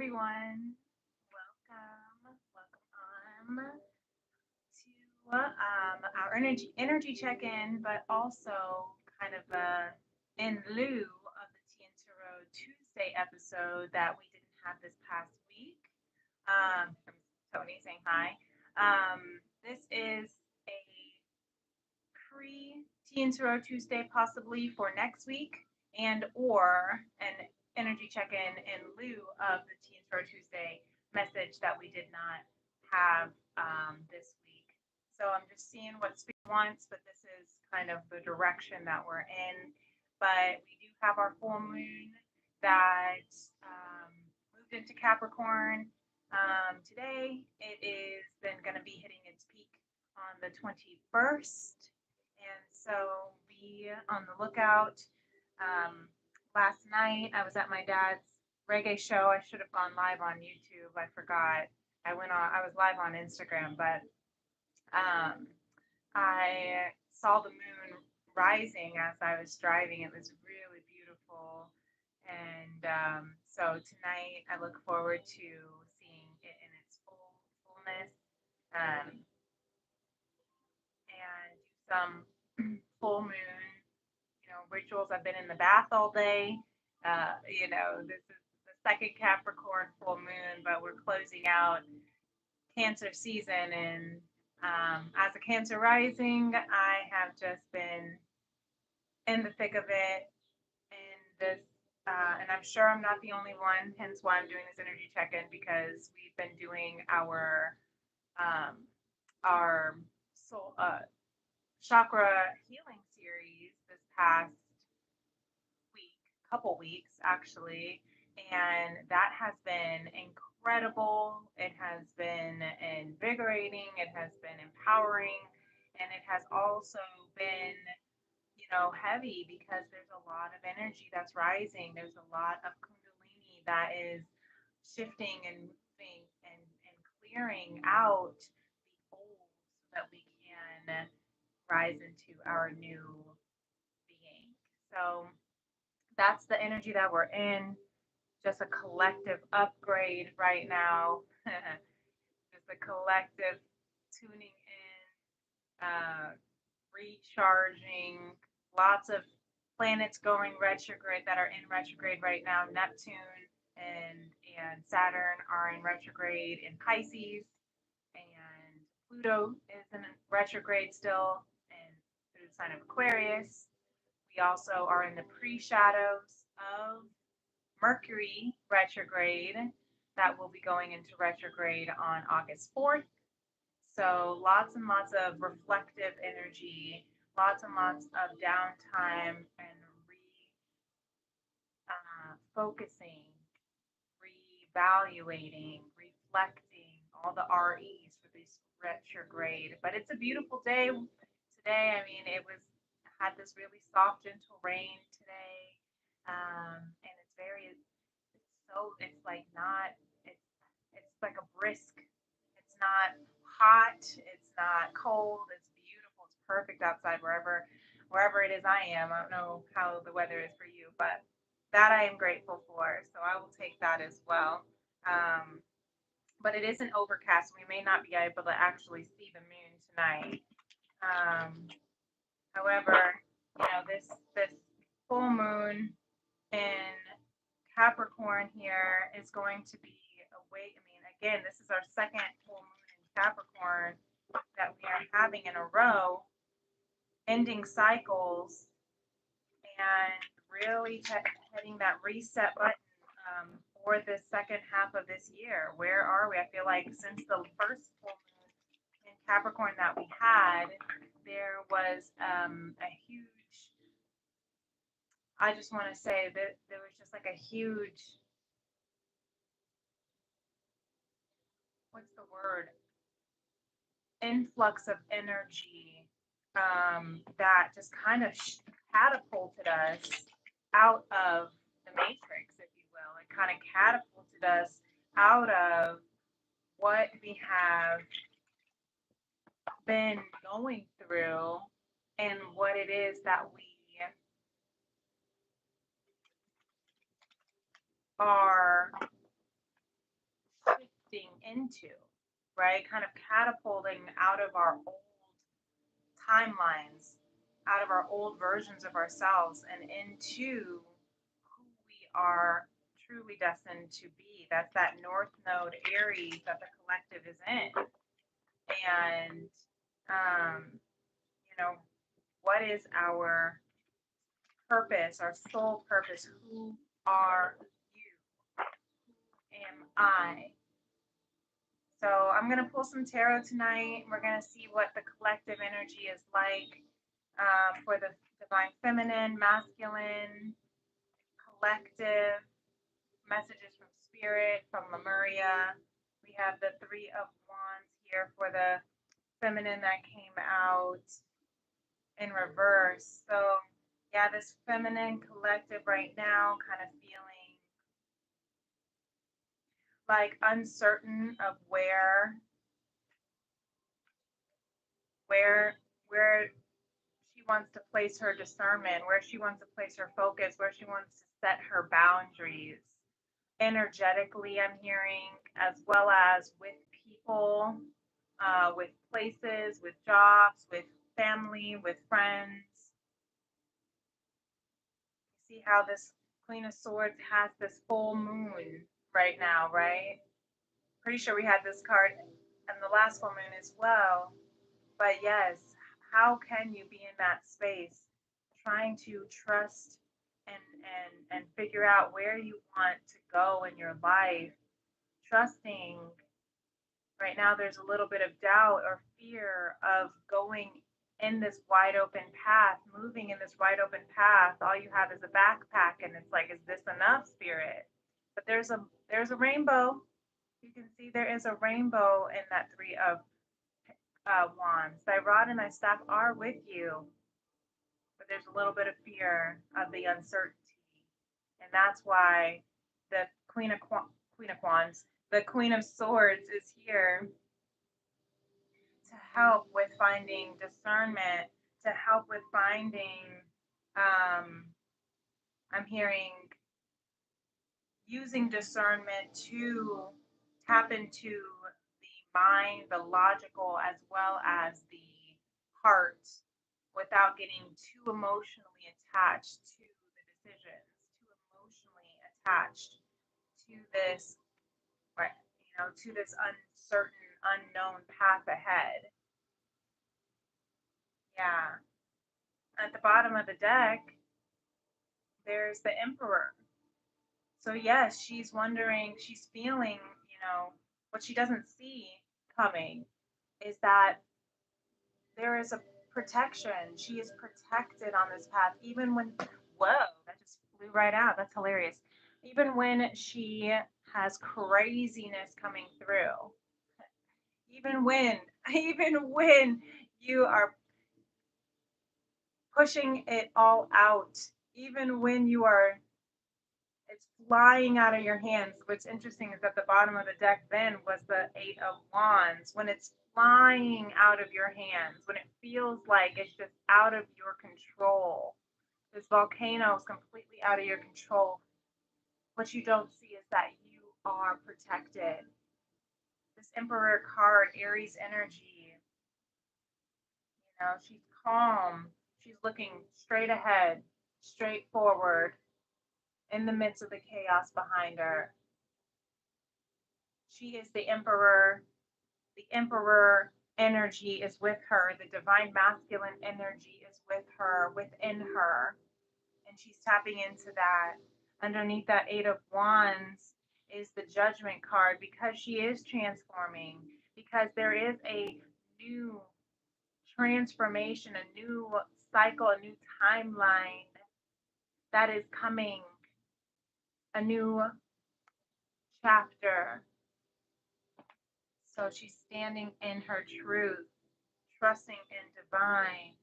everyone. Welcome to our energy check-in, but also kind of in lieu of the Tea and Tarot Tuesday episode that we didn't have this past week. From Tony saying hi. This is a pre Tea and Tarot Tuesday, possibly for next week, and or an energy check-in in lieu of the Tea and Tarot Tuesday message that we did not have this week. So I'm just seeing what Spirit wants, but this is kind of the direction that we're in. But we do have our full moon that um, moved into Capricorn today. It is then going to be hitting its peak on the 21st. And so be on the lookout. Um, Last night I was at my dad's reggae show. I should have gone live on YouTube. I forgot. I was live on Instagram, but um, I saw the moon rising as I was driving. It was really beautiful. And so tonight I look forward to seeing it in its fullness, and do some full moon, rituals. I've been in the bath all day. This is the second Capricorn full moon, but we're closing out Cancer season. And as a Cancer rising, I have just been in the thick of it. And I'm sure I'm not the only one. Hence why I'm doing this energy check-in, because we've been doing um, our soul chakra healing series this past week, couple weeks actually, and that has been incredible. It has been invigorating, it has been empowering, and it has also been, heavy, because there's a lot of energy that's rising. There's a lot of kundalini that is shifting and moving and clearing out the old so that we can rise into our new being. So that's the energy that we're in. Just a collective upgrade right now. Just a collective tuning in, recharging. Lots of planets going retrograde that are in retrograde right now. Neptune and Saturn are in retrograde in Pisces, and Pluto is in retrograde still in through the sign of Aquarius. We also are in the pre-shadows of Mercury retrograde that will be going into retrograde on August 4th. So lots and lots of reflective energy, lots and lots of downtime and focusing, reevaluating, reflecting, all the REs for this retrograde. But it's a beautiful day today. I mean, it was had this really soft, gentle rain today, and it's like not it's like a brisk. It's not hot. It's not cold. It's beautiful. It's perfect outside wherever it is I am. I don't know how the weather is for you, but that I am grateful for. So I will take that as well. Um, but it isn't overcast. We may not be able to actually see the moon tonight. Um, However, this full moon in Capricorn here is going to be awake. I mean, again, this is our second full moon in Capricorn that we are having in a row, ending cycles and really hitting that reset button for the second half of this year. Where are we? I feel like since the first full moon in Capricorn that we had, there was a huge, I just want to say that there was just like a huge, what's the word? Influx of energy that just kind of catapulted us out of the matrix, if you will. It kind of catapulted us out of what we have been going through and what it is that we are into, right? Kind of catapulting out of our old timelines, out of our old versions of ourselves and into who we are truly destined to be. That's that North Node Aries that the collective is in. And, you know, what is our purpose, our soul purpose? Who are you? Who am I? So I'm going to pull some tarot tonight. We're going to see what the collective energy is like for the divine feminine, masculine, collective, messages from spirit, from Lemuria. We have the Three of Wands here for the feminine that came out in reverse. So yeah, this feminine collective right now kind of feeling like uncertain of where she wants to place her discernment, where she wants to place her focus, where she wants to set her boundaries. Energetically, I'm hearing, as well as with people, with places, with jobs, with family, with friends. See how this Queen of Swords has this full moon right now, right? Pretty sure we had this card in the last full moon as well. But yes, how can you be in that space trying to trust and figure out where you want to go in your life, trusting right now there's a little bit of doubt or fear of going in this wide open path, moving in this wide open path. All you have is a backpack and it's like, is this enough, spirit? But there's a rainbow. You can see there is a rainbow in that Three of Wands. Thy rod and thy staff are with you, but there's a little bit of fear of the uncertainty, and that's why the Queen of Wands, the Queen of Swords, is here to help with finding discernment, to help with finding. I'm hearing using discernment to tap into the mind, the logical, as well as the heart without getting too emotionally attached to the decisions, too emotionally attached to this, right, to this uncertain, unknown path ahead. Yeah. At the bottom of the deck, there's the Emperor. So yes, she's wondering, she's feeling, what she doesn't see coming is that there is a protection. She is protected on this path, even when, whoa, that just flew right out. That's hilarious. Even when she has craziness coming through, even when, even when you are pushing it all out, even when you are, it's flying out of your hands. What's interesting is at the bottom of the deck then was the Eight of Wands. When it's flying out of your hands, when it feels like it's just out of your control, this volcano is completely out of your control. What you don't see is that you are protected. This Emperor card, Aries energy, she's calm. She's looking straight ahead, straight forward, in the midst of the chaos behind her. She is the Emperor. The Emperor energy is with her. The divine masculine energy is with her, within her. And she's tapping into that. Underneath that Eight of Wands is the Judgment card, because she is transforming, because there is a new transformation, a new cycle, a new timeline that is coming, a new chapter. So she's standing in her truth, trusting in divine.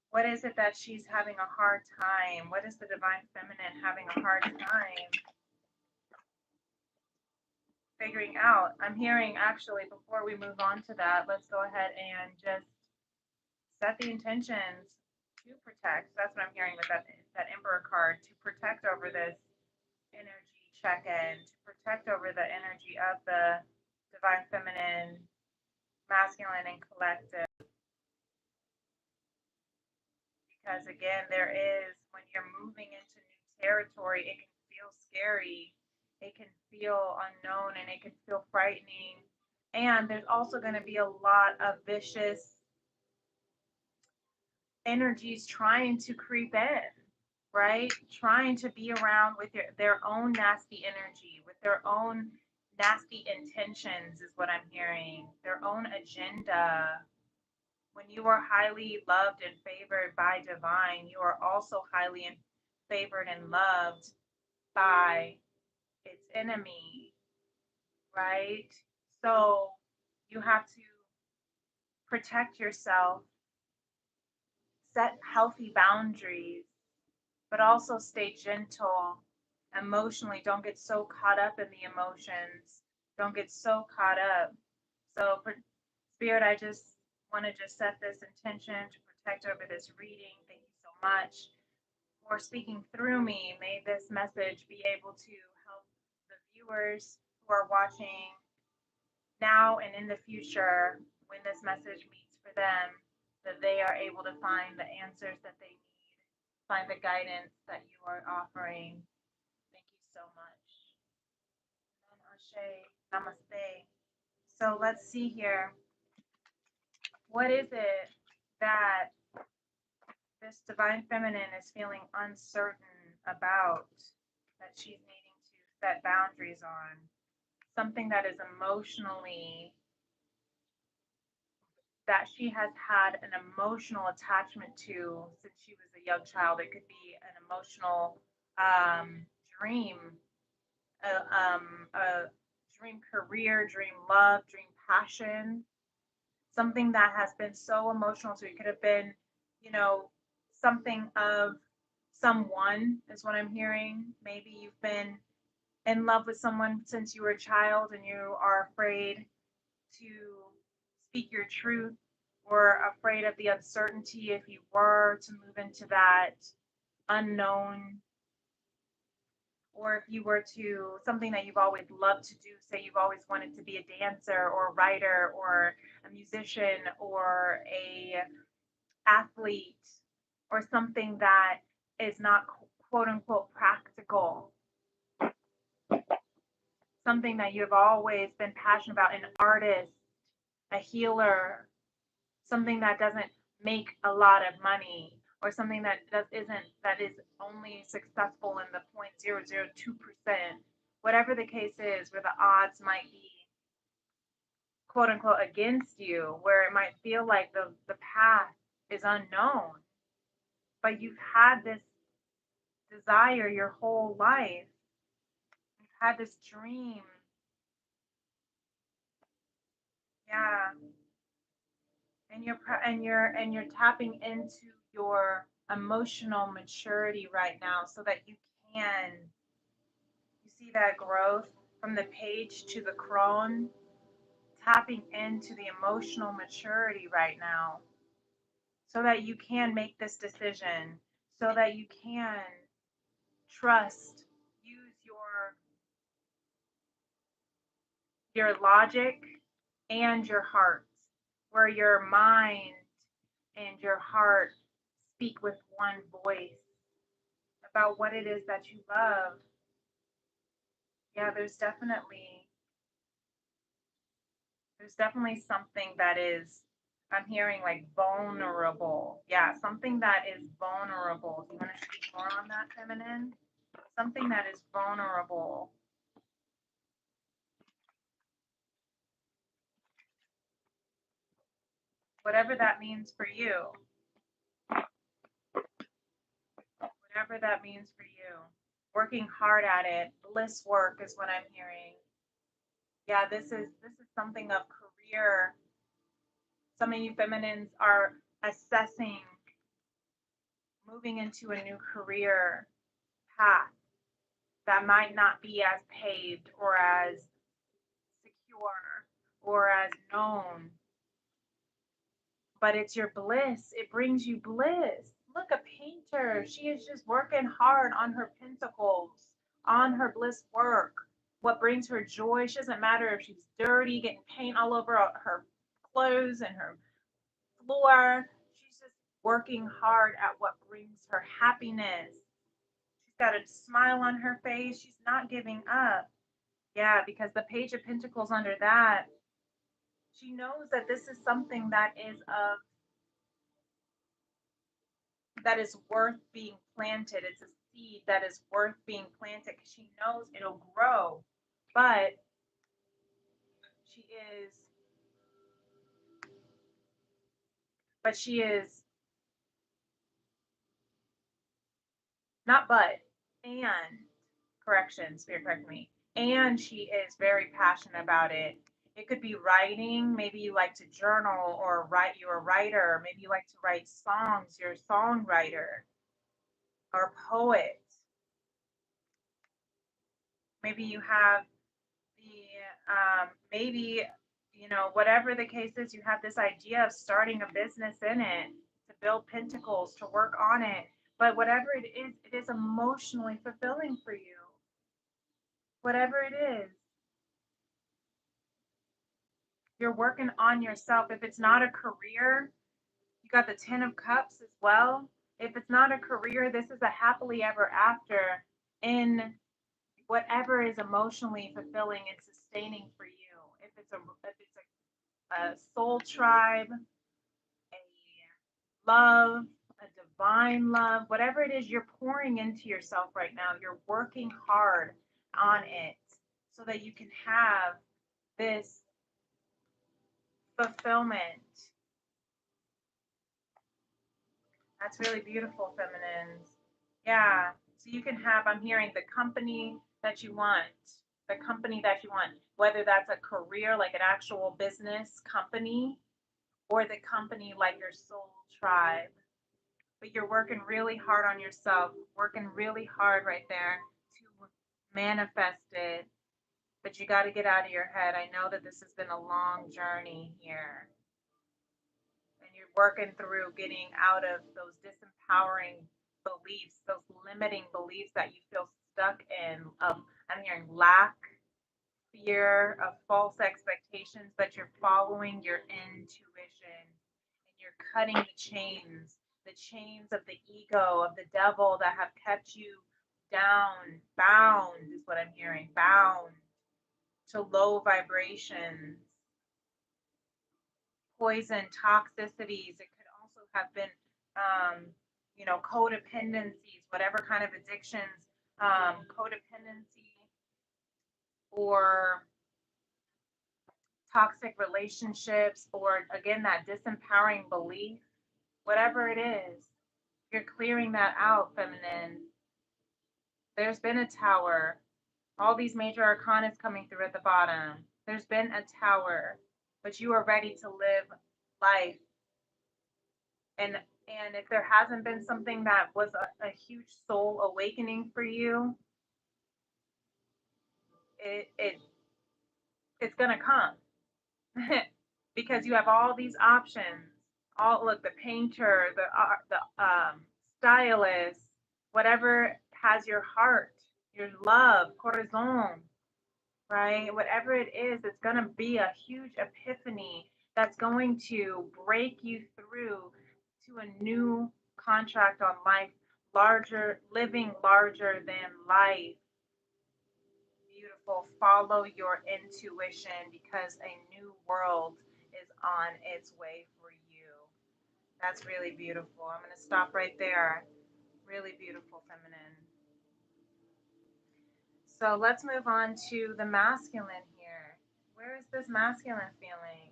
What is it that she's having a hard time? What is the divine feminine having a hard time figuring out? I'm hearing, actually, before we move on to that, let's go ahead and just set the intentions to protect. That's what I'm hearing with that Emperor card, to protect over this energy check-in, to protect over the energy of the divine feminine, masculine, and collective. Because again, there is, when you're moving into new territory, it can feel scary, it can feel unknown, and it can feel frightening. And there's also going to be a lot of vicious energies trying to creep in, right? Trying to be around with their own nasty energy, with their own nasty intentions, is what I'm hearing, their own agenda. When you are highly loved and favored by divine, you are also highly favored and loved by its enemy, right? So you have to protect yourself, set healthy boundaries, but also stay gentle emotionally. Don't get so caught up in the emotions. Don't get so caught up. So, for Spirit, I just want to just set this intention to protect over this reading. Thank you so much for speaking through me. May this message be able to help the viewers who are watching now and in the future, when this message meets for them, that they are able to find the answers that they need, find the guidance that you are offering. Thank you so much. Namaste. So let's see here. What is it that this divine feminine is feeling uncertain about, that she's needing to set boundaries on? Something that is emotionally, that she has had an emotional attachment to since she was a young child. It could be an emotional dream, a dream career, dream love, dream passion, something that has been so emotional. So it could have been, you know, something of someone, is what I'm hearing. Maybe you've been in love with someone since you were a child and you are afraid to speak your truth, or afraid of the uncertainty if you were to move into that unknown, or if you were to, something that you've always loved to do, say you've always wanted to be a dancer or a writer or a musician or a athlete, or something that is not quote unquote practical, something that you have always been passionate about, an artist, a healer, something that doesn't make a lot of money, or something that that is only successful in the 0.002%, whatever the case is, where the odds might be quote unquote against you, where it might feel like the path is unknown, but you've had this desire your whole life, you've had this dream. Yeah. And you're tapping into your emotional maturity right now, so that can you see that growth from the page to the crone, tapping into the emotional maturity right now, so that you can make this decision, so that you can trust, use your logic and your heart, where your mind and your heart speak with one voice about what it is that you love. Yeah, there's definitely something that is, I'm hearing like vulnerable. Yeah, something that is vulnerable. Do you want to speak more on that, feminine? Something that is vulnerable. Whatever that means for you. Whatever that means for you. Working hard at it. Bliss work is what I'm hearing. Yeah, this is something of career. Some of you feminines are assessing moving into a new career path that might not be as paved or as secure or as known, but it's your bliss. It brings you bliss. Look, a painter. She is just working hard on her pentacles, on her bliss work. what brings her joy. She doesn't matter if she's dirty, getting paint all over her clothes and her floor. She's just working hard at what brings her happiness. She's got a smile on her face. She's not giving up. Yeah, because the Page of Pentacles under that, she knows that this is something that is worth being planted. It's a seed that is worth being planted because she knows it'll grow. But she is she is not and correction, spirit correct me. And she is very passionate about it. It could be writing. Maybe you like to journal or write. You're a writer. Maybe you like to write songs. You're a songwriter or poet. Maybe you have maybe, whatever the case is, you have this idea of starting a business in it, to build pentacles, to work on it. But whatever it is emotionally fulfilling for you. Whatever it is, you're working on yourself. If it's not a career, you got the 10 of Cups as well. If it's not a career, this is a happily ever after in whatever is emotionally fulfilling and sustaining for you. If it's a soul tribe, a love, a divine love, whatever it is you're pouring into yourself right now, you're working hard on it so that you can have this fulfillment. That's really beautiful, feminines. Yeah. So you can have, I'm hearing the company that you want, whether that's a career, like an actual business company, or the company like your soul tribe. But you're working really hard on yourself, working really hard right there to manifest it. But you got to get out of your head. I know that this has been a long journey here. And you're working through getting out of those disempowering beliefs, those limiting beliefs that you feel stuck in. I'm hearing lack, fear, of false expectations, but you're following your intuition and you're cutting the chains of the ego, of the devil that have kept you down, bound is what I'm hearing, bound to low vibrations, poison, toxicities. It could also have been, codependencies, whatever kind of addictions, codependency or toxic relationships, or again, that disempowering belief, whatever it is, you're clearing that out, feminine. There's been a tower. All these major arcanas coming through at the bottom. There's been a tower, but you are ready to live life. And if there hasn't been something that was a huge soul awakening for you, it it's gonna come. Because you have all these options. All look, the painter, the stylist, whatever has your heart, your love, corazon, right? Whatever it is, it's gonna be a huge epiphany that's going to break you through to a new contract on life, living larger than life. Beautiful. Follow your intuition because a new world is on its way for you. That's really beautiful. I'm going to stop right there. Really beautiful, feminine. So let's move on to the masculine here. Where is this masculine feeling?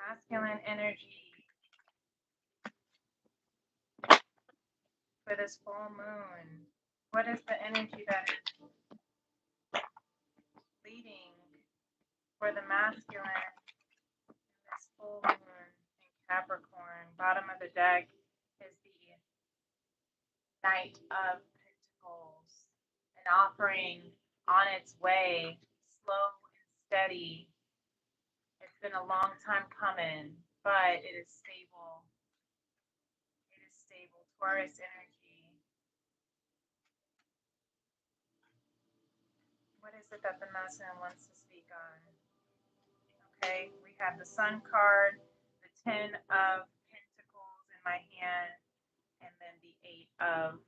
Masculine energy for this full moon. What is the energy that is leading for the masculine in this full moon in Capricorn? Bottom of the deck is the Knight of Pentacles, an offering on its way, slow and steady. It's been a long time coming, but it is stable. It is unstable. Taurus energy. What is it that the masculine wants to speak on? Okay, we have the Sun card, the Ten of Pentacles in my hand, and then the Eight of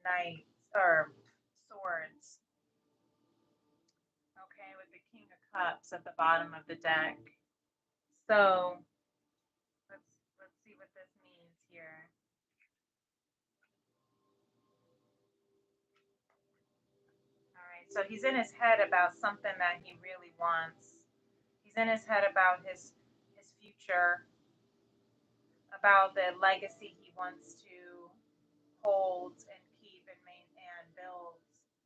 Knights or Swords. Okay, with the King of Cups at the bottom of the deck. So let's see what this means here. All right, so he's in his head about something that he really wants. He's in his head about his future, about the legacy he wants to hold and keep and build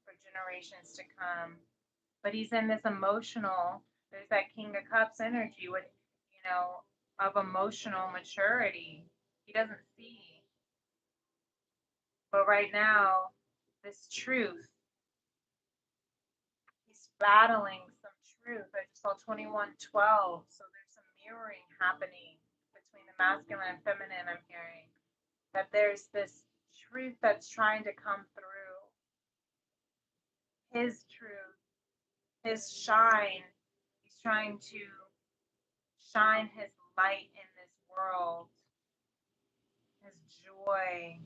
for generations to come. But he's in this emotional, there's that King of Cups energy with, of emotional maturity. He doesn't see. But right now, this truth, he's battling some truth. I just saw 2112. So there's some mirroring happening between the masculine and feminine, I'm hearing. That there's this truth that's trying to come through. His truth, his shine. He's trying to shine his light in this world. His joy.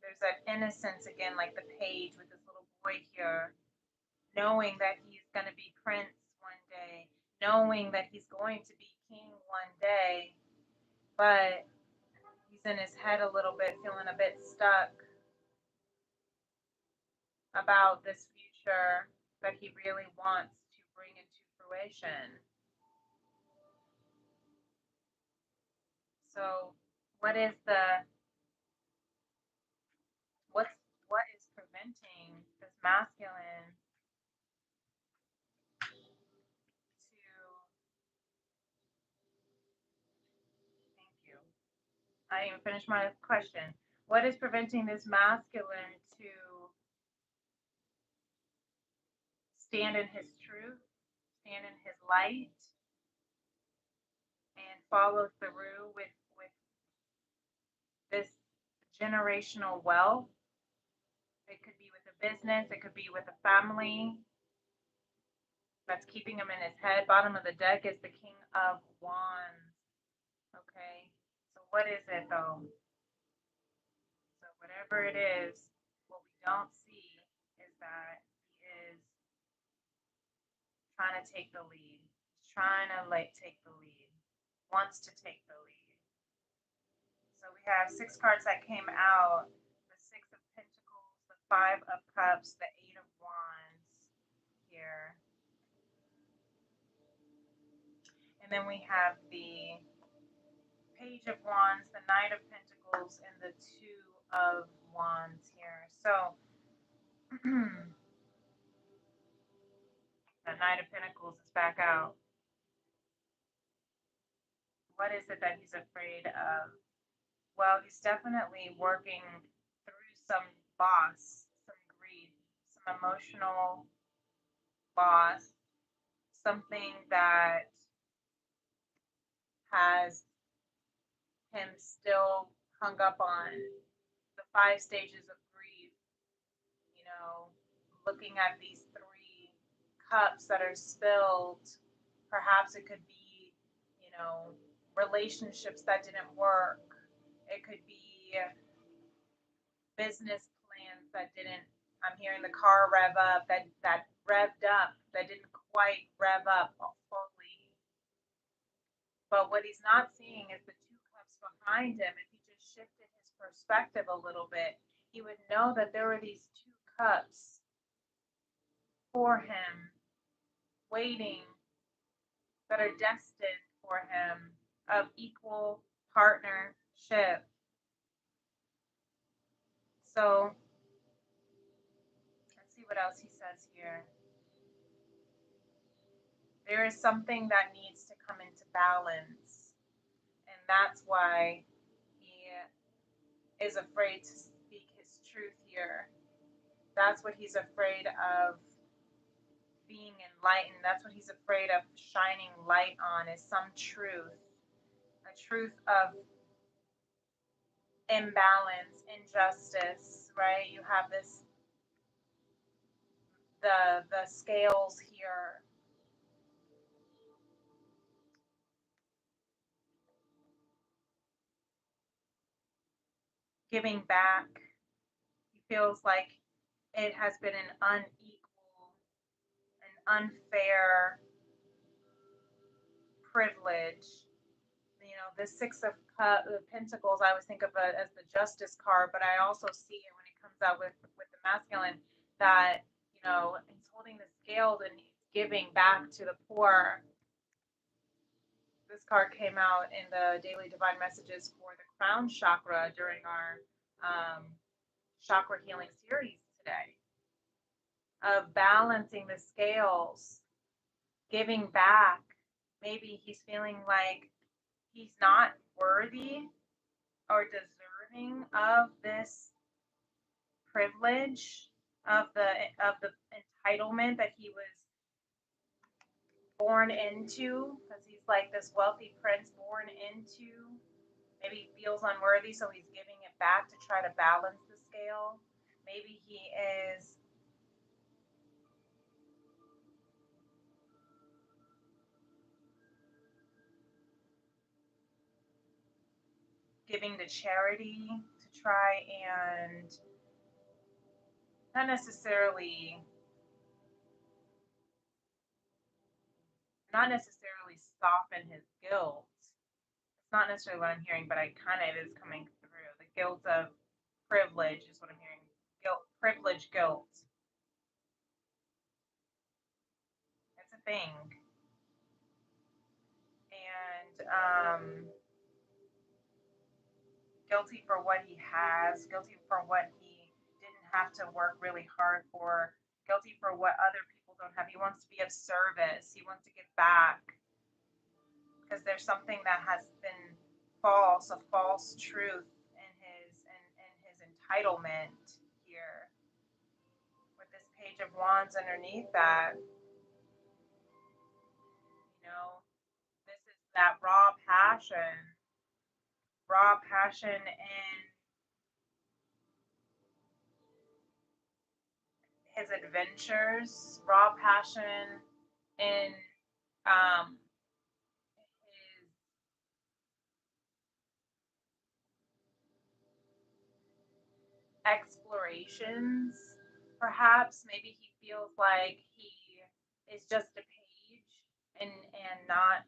There's that innocence again, like the page with this little boy here, knowing that he's going to be prince one day, knowing that he's going to be king one day, but he's in his head a little bit, feeling a bit stuck about this future that he really wants to bring into fruition. So what is preventing this masculine to, thank you, I didn't even finish my question. What is preventing this masculine to stand in his truth, stand in his light, and follow through with this generational wealth? It could be with a business, it could be with a family that's keeping him in his head. Bottom of the deck is the King of Wands. Okay, so what is it though? So whatever it is, what we don't see is that he is trying to take the lead. He's trying to take the lead. Wants to take the lead. So we have 6 cards that came out. The 6 of Pentacles, the 5 of Cups, the 8 of Wands here. And then we have the Page of Wands, the Knight of Pentacles, and the 2 of Wands here. So the Knight of Pentacles is back out. What is it that he's afraid of? Well, he's definitely working through some loss, some grief, some emotional loss, something that has him still hung up on the 5 stages of grief, looking at these 3 cups that are spilled. Perhaps it could be, relationships that didn't work. It could be business plans that didn't, I'm hearing the car rev up, that revved up, that didn't quite rev up fully. But what he's not seeing is the 2 cups behind him. If he just shifted his perspective a little bit, he would know that there were these 2 cups for him, waiting, that are destined for him, of equal partnership. So let's see what else he says here. There is something that needs to come into balance, and that's why he is afraid to speak his truth here. That's what he's afraid of, being enlightened. That's what he's afraid of shining light on, is some truth, a truth of imbalance, injustice, right? You have this, the scales here, giving back. He feels like it has been an unequal, an unfair privilege. You know, the Pentacles, I always think of it as the Justice card, but I also see it when it comes out with the masculine, that, you know, he's holding the scales and he's giving back to the poor. This card came out in the Daily Divine Messages for the Crown Chakra during our chakra healing series today, of balancing the scales, giving back. Maybe he's feeling like he's not worthy or deserving of this privilege, of the entitlement that he was born into, because he's like this wealthy prince born into. Maybe he feels unworthy, so he's giving it back to try to balance the scale. Maybe he is giving to charity to try and not necessarily soften his guilt. It's not necessarily what I'm hearing, but I kind of, it is coming through. The guilt of privilege is what I'm hearing. Guilt, privilege, guilt. It's a thing. And guilty for what he has, guilty for what he didn't have to work really hard for, guilty for what other people don't have. He wants to be of service. He wants to give back because there's something that has been false, a false truth in his entitlement here. With this Page of Wands underneath that, you know, this is that raw passion in his adventures, raw passion in his explorations. Perhaps maybe he feels like he is just a page and not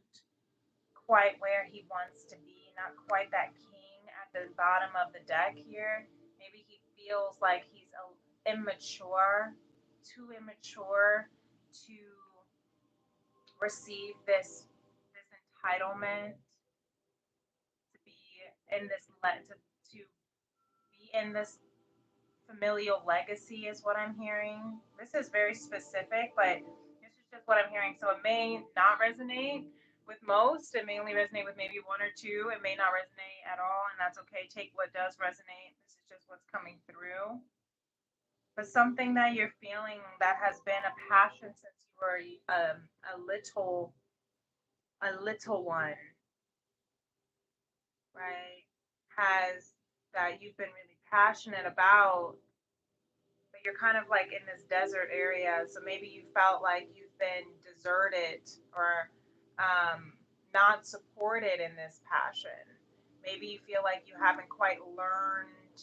quite where he wants to be, not quite that king at the bottom of the deck here. Maybe he feels like he's immature, too immature to receive this entitlement, to be in this to be in this familial legacy is what I'm hearing. This is very specific, but this is just what I'm hearing. So it may not resonate with most. It may only resonate with maybe one or two. It may not resonate at all, and that's okay. Take what does resonate. This is just what's coming through. But something that you're feeling that has been a passion since you were a little one, right? Has that you've been really passionate about, but you're kind of like in this desert area. So maybe you felt like you've been deserted or not supported in this passion. Maybe you feel like you haven't quite learned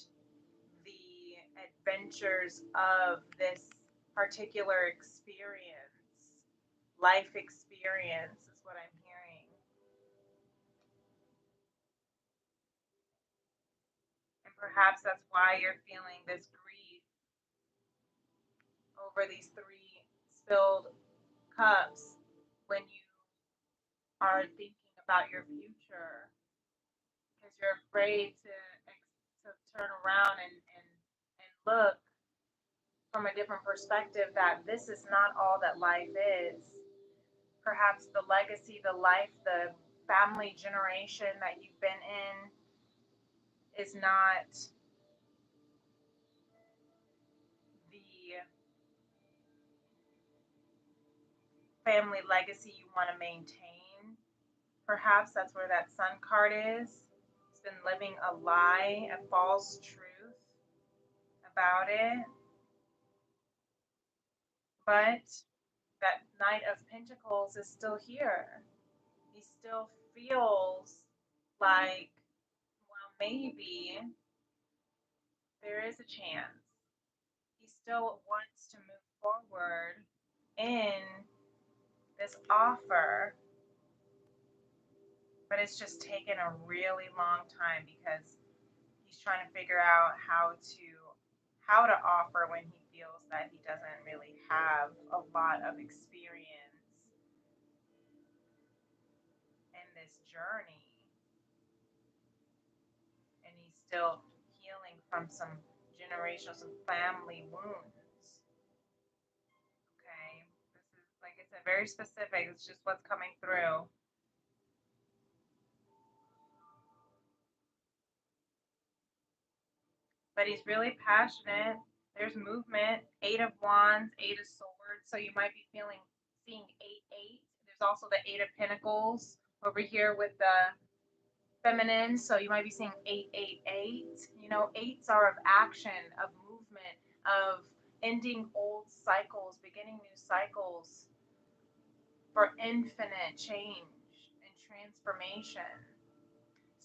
the adventures of this particular experience, life experience is what I'm hearing. And perhaps that's why you're feeling this grief over these three spilled cups when you are thinking about your future, because you're afraid to turn around and look from a different perspective, that this is not all that life is. Perhaps the legacy, the life, the family generation that you've been in is not the family legacy you want to maintain. Perhaps that's where that sun card is. been living a lie, a false truth about it. But that Knight of Pentacles is still here. He still feels like, well, maybe there is a chance. He still wants to move forward in this offer, but it's just taken a really long time because he's trying to figure out how to offer when he feels that he doesn't really have a lot of experience in this journey, and he's still healing from some generational, some family wounds. Okay, this is, like I said, very specific. It's just what's coming through. But he's really passionate. There's movement. Eight of Wands, Eight of Swords. So you might be seeing 8-8. There's also the Eight of Pentacles over here with the feminine. So you might be seeing 8-8-8. You know, eights are of action, of movement, of ending old cycles, beginning new cycles for infinite change and transformation.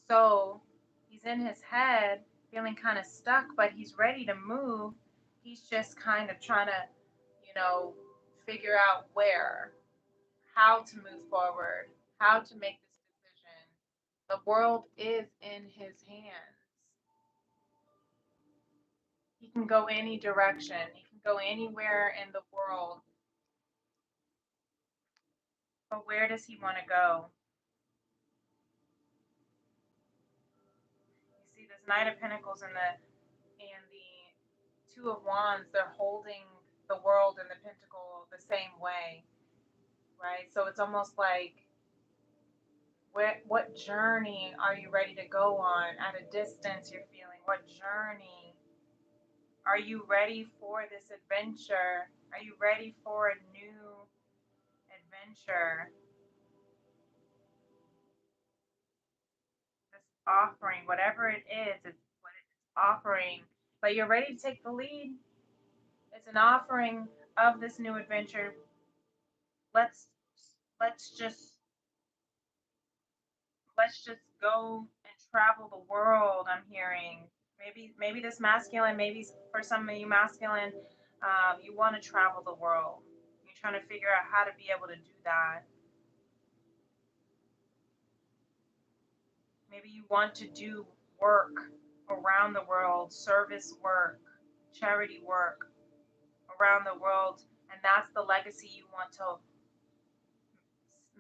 So he's in his head feeling kind of stuck, but he's ready to move. He's just kind of trying to, figure out how to move forward, how to make this decision. The world is in his hands. He can go any direction, he can go anywhere in the world. But where does he want to go? You see this Knight of Pentacles and the Two of Wands, they're holding the world and the pentacle the same way, right? So it's almost like, what journey are you ready to go on at a distance you're feeling? What journey are you ready for this adventure? Are you ready for a new adventure? This offering, whatever it is, it's what it's offering. But you're ready to take the lead. It's an offering of this new adventure. Let's let's just let's just go and travel the world. I'm hearing maybe this masculine, maybe for some of you masculine, you want to travel the world. You're trying to figure out how to be able to do that. Maybe you want to do work around the world, service work, charity work around the world, and that's the legacy you want to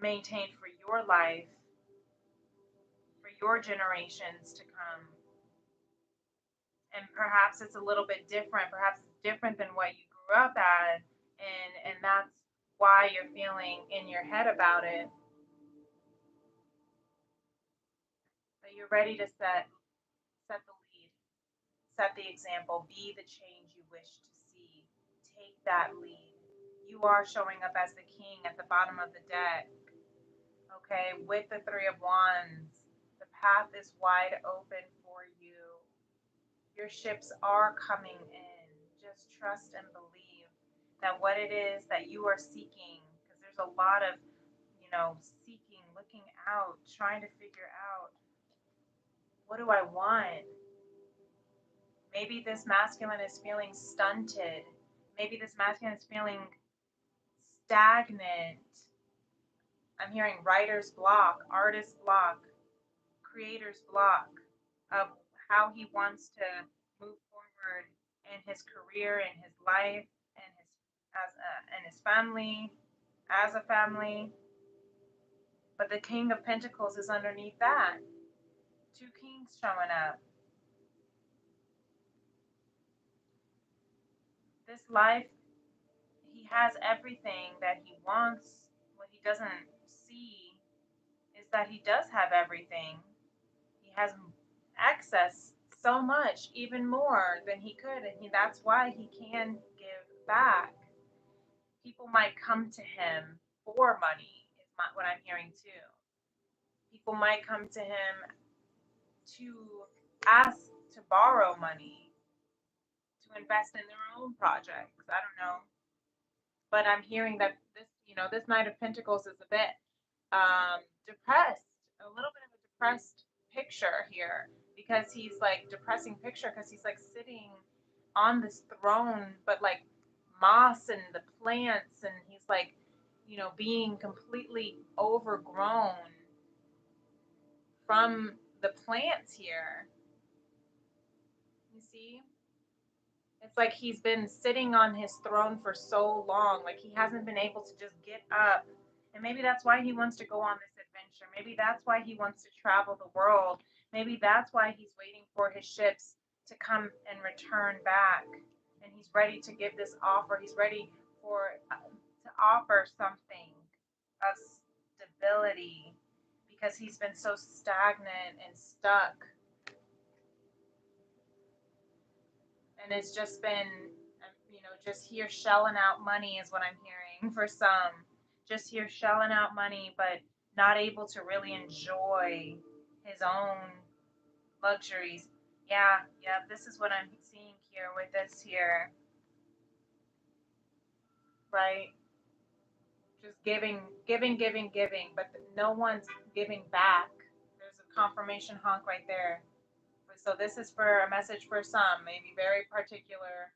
maintain for your life, for your generations to come. And perhaps it's a little bit different. Perhaps it's different than what you grew up at, and that's why you're feeling in your head about it. But you're ready to set the lead, set the example, be the change you wish to see. Take that lead. You are showing up as the king at the bottom of the deck. Okay, with the Three of Wands, the path is wide open for you. Your ships are coming in. Just trust and believe that what it is that you are seeking, because there's a lot of, seeking, looking out, trying to figure out, what do I want? Maybe this masculine is feeling stunted. Maybe this masculine is feeling stagnant. I'm hearing writer's block, artist block, creator's block of how he wants to move forward in his career, in his life, and his family, as a family. But the King of Pentacles is underneath that. Two kings showing up. This life, he has everything that he wants. What he doesn't see is that he does have everything. He has access so much, even more than he could, and that's why he can give back. People might come to him for money, is what I'm hearing too. People might come to him to ask to borrow money to invest in their own projects. I don't know. But I'm hearing that this, this Knight of Pentacles is a bit depressed, a little bit of a depressed picture here because he's like depressing picture because he's like sitting on this throne, but like moss and the plants, and he's like, being completely overgrown from the plants here. You see? It's like he's been sitting on his throne for so long, like he hasn't been able to just get up. And maybe that's why he wants to go on this adventure. Maybe that's why he wants to travel the world. Maybe that's why he's waiting for his ships to come and return back. And he's ready to give this offer. He's ready to offer something of stability because he's been so stagnant and stuck. And it's just been, just here shelling out money is what I'm hearing for some. Just here shelling out money, but not able to really enjoy his own luxuries. Yeah, this is what I'm seeing here with this here. Right? Just giving, but no one's giving back. There's a confirmation honk right there. So this is for a message for some, maybe very particular,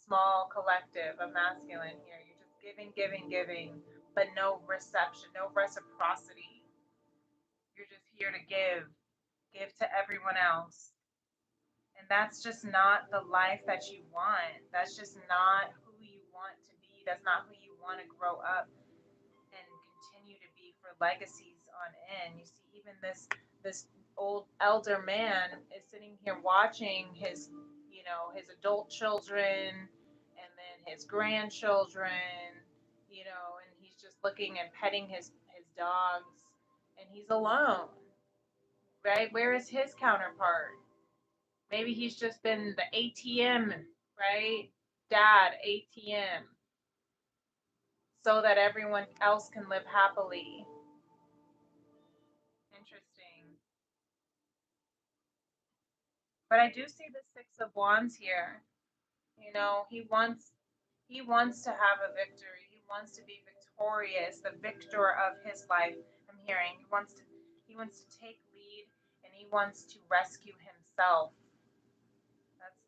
small collective of masculine here. You're just giving, but no reception, no reciprocity. You're just here to give to everyone else. And that's just not the life that you want. That's just not who you want to be. That's not who you want to grow up and continue to be for legacies on end. You see, even this old elder man is sitting here watching his adult children and then his grandchildren, and he's just looking and petting his dogs, and he's alone, right? Where is his counterpart? Maybe he's just been the ATM, right? Dad, ATM, so that everyone else can live happily. Interesting. But I do see the Six of Wands here. He wants to have a victory. He wants to be victorious, the victor of his life. I'm hearing he wants to take lead, and he wants to rescue himself.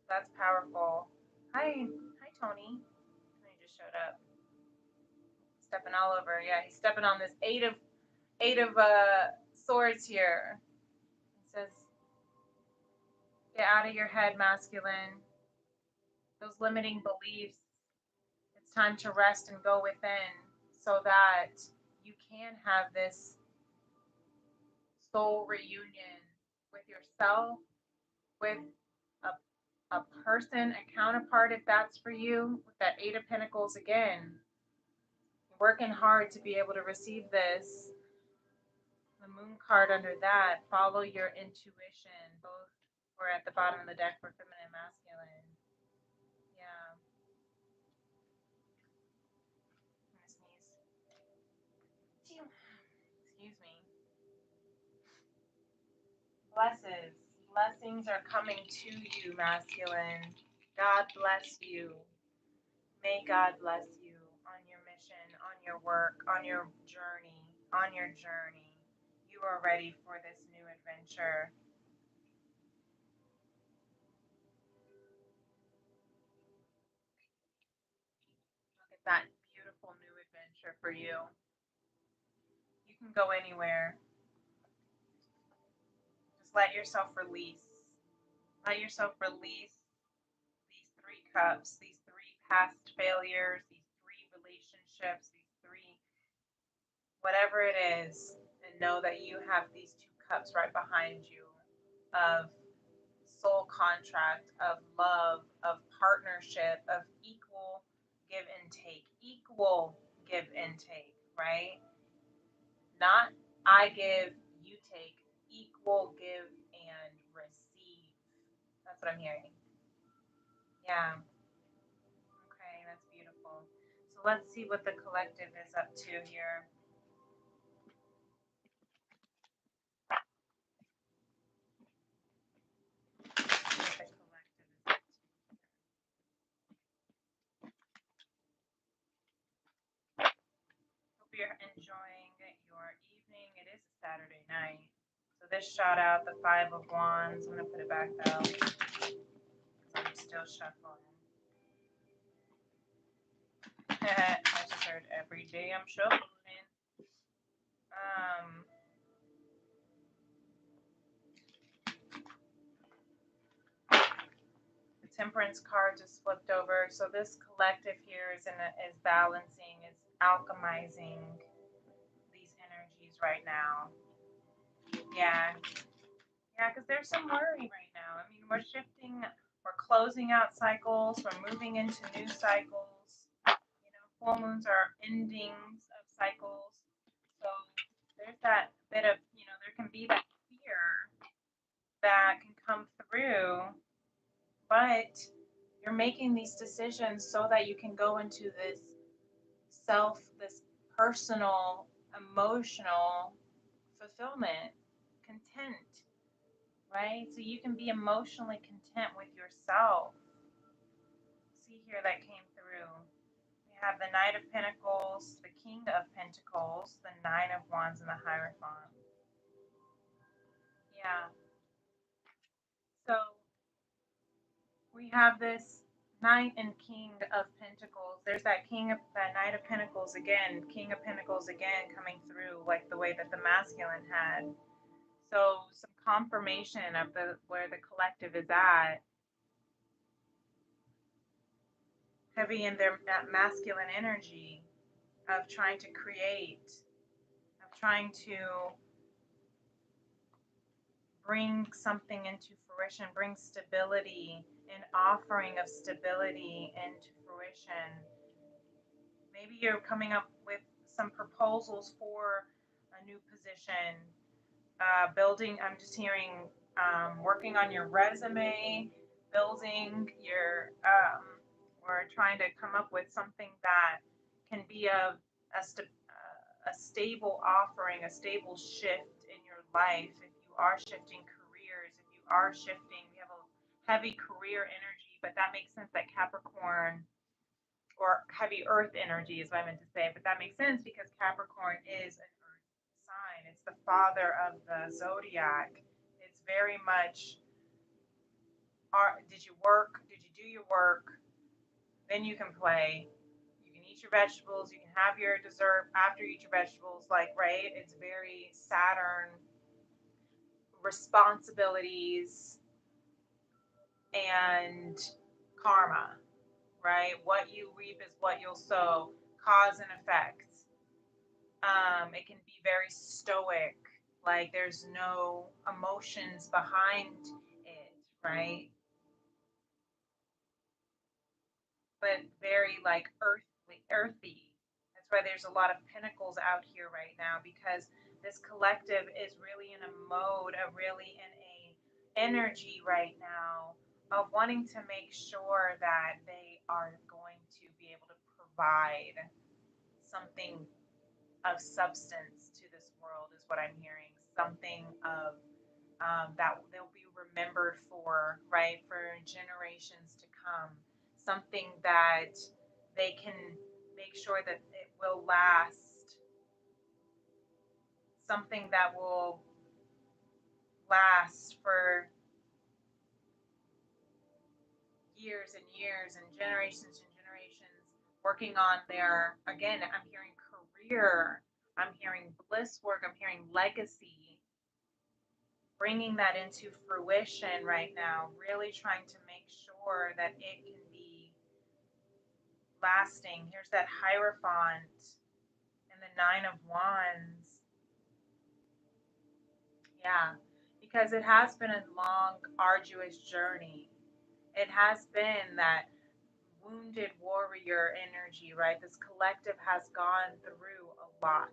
That's powerful. Hi, Tony. Tony just showed up. Stepping all over. Yeah, he's stepping on this eight of swords here. It says, get out of your head, masculine. Those limiting beliefs. It's time to rest and go within so that you can have this soul reunion with yourself, with a person, a counterpart, if that's for you, with that Eight of Pentacles again. Working hard to be able to receive this. The Moon card under that, follow your intuition. Both were at the bottom of the deck for feminine and masculine. Yeah. I'm gonna sneeze. Excuse me. Blessings are coming to you, masculine. God bless you. May God bless you on your mission, on your work, on your journey, You are ready for this new adventure. Look at that beautiful new adventure for you. You can go anywhere. Just let yourself release. Let yourself release these three cups, these three past failures, these three relationships, these three, whatever it is, and know that you have these two cups right behind you of soul contract, of love, of partnership, of equal give and take, right? Not I give, you take, equal give and receive. That's what I'm hearing. Yeah. Okay, that's beautiful. So let's see what the collective is up to here. enjoying your evening. It is a Saturday night. So this shot out the Five of Wands. I'm going to put it back though because I'm still shuffling. I just heard every day I'm shuffling. The Temperance card just flipped over. So this collective here is balancing, is alchemizing these energies right now. Yeah. Yeah, because there's some worry right now. I mean, we're shifting, we're closing out cycles, we're moving into new cycles. You know, full moons are endings of cycles. So there's that bit of, you know, there can be that fear that can come through, but you're making these decisions so that you can go into this personal, emotional fulfillment, content, right? So you can be emotionally content with yourself. See here, that came through. We have the Knight of Pentacles, the King of Pentacles, the Nine of Wands, and the Hierophant. Yeah. So we have this Knight and King of Pentacles. There's that Knight of Pentacles again, King of Pentacles again coming through, like the way that the masculine had. So some confirmation of where the collective is at. Heavy in their masculine energy of trying to create, of trying to bring something into fruition, bring stability, an offering of stability into fruition. Maybe you're coming up with some proposals for a new position, building, I'm just hearing, working on your resume, building your, or trying to come up with something that can be a stable offering, a stable shift in your life. If you are shifting careers, if you are shifting, we have a heavy career energy, but that makes sense that Capricorn or heavy earth energy is what I meant to say, but that makes sense because Capricorn is an earth sign. It's the father of the zodiac. It's very much, did you work? Did you do your work? Then you can play. You can eat your vegetables. You can have your dessert after you eat your vegetables. Like, right? It's very Saturn, responsibilities and karma, right? What you reap is what you'll sow, cause and effect. It can be very stoic, like there's no emotions behind it, right? But very like earthy. That's why there's a lot of pentacles out here right now, because this collective is really in a mode of really in a energy right now of wanting to make sure that they are going to be able to provide something of substance to this world, is what I'm hearing. Something of that they'll be remembered for, right, for generations to come. Something that they can make sure that it will last. Something that will last for years and years and generations, working on their, again, I'm hearing career, I'm hearing bliss work, I'm hearing legacy, bringing that into fruition right now, really trying to make sure that it can be lasting. Here's that Hierophant and the Nine of Wands. Yeah, because it has been a long, arduous journey. It has been that wounded warrior energy, right? This collective has gone through a lot,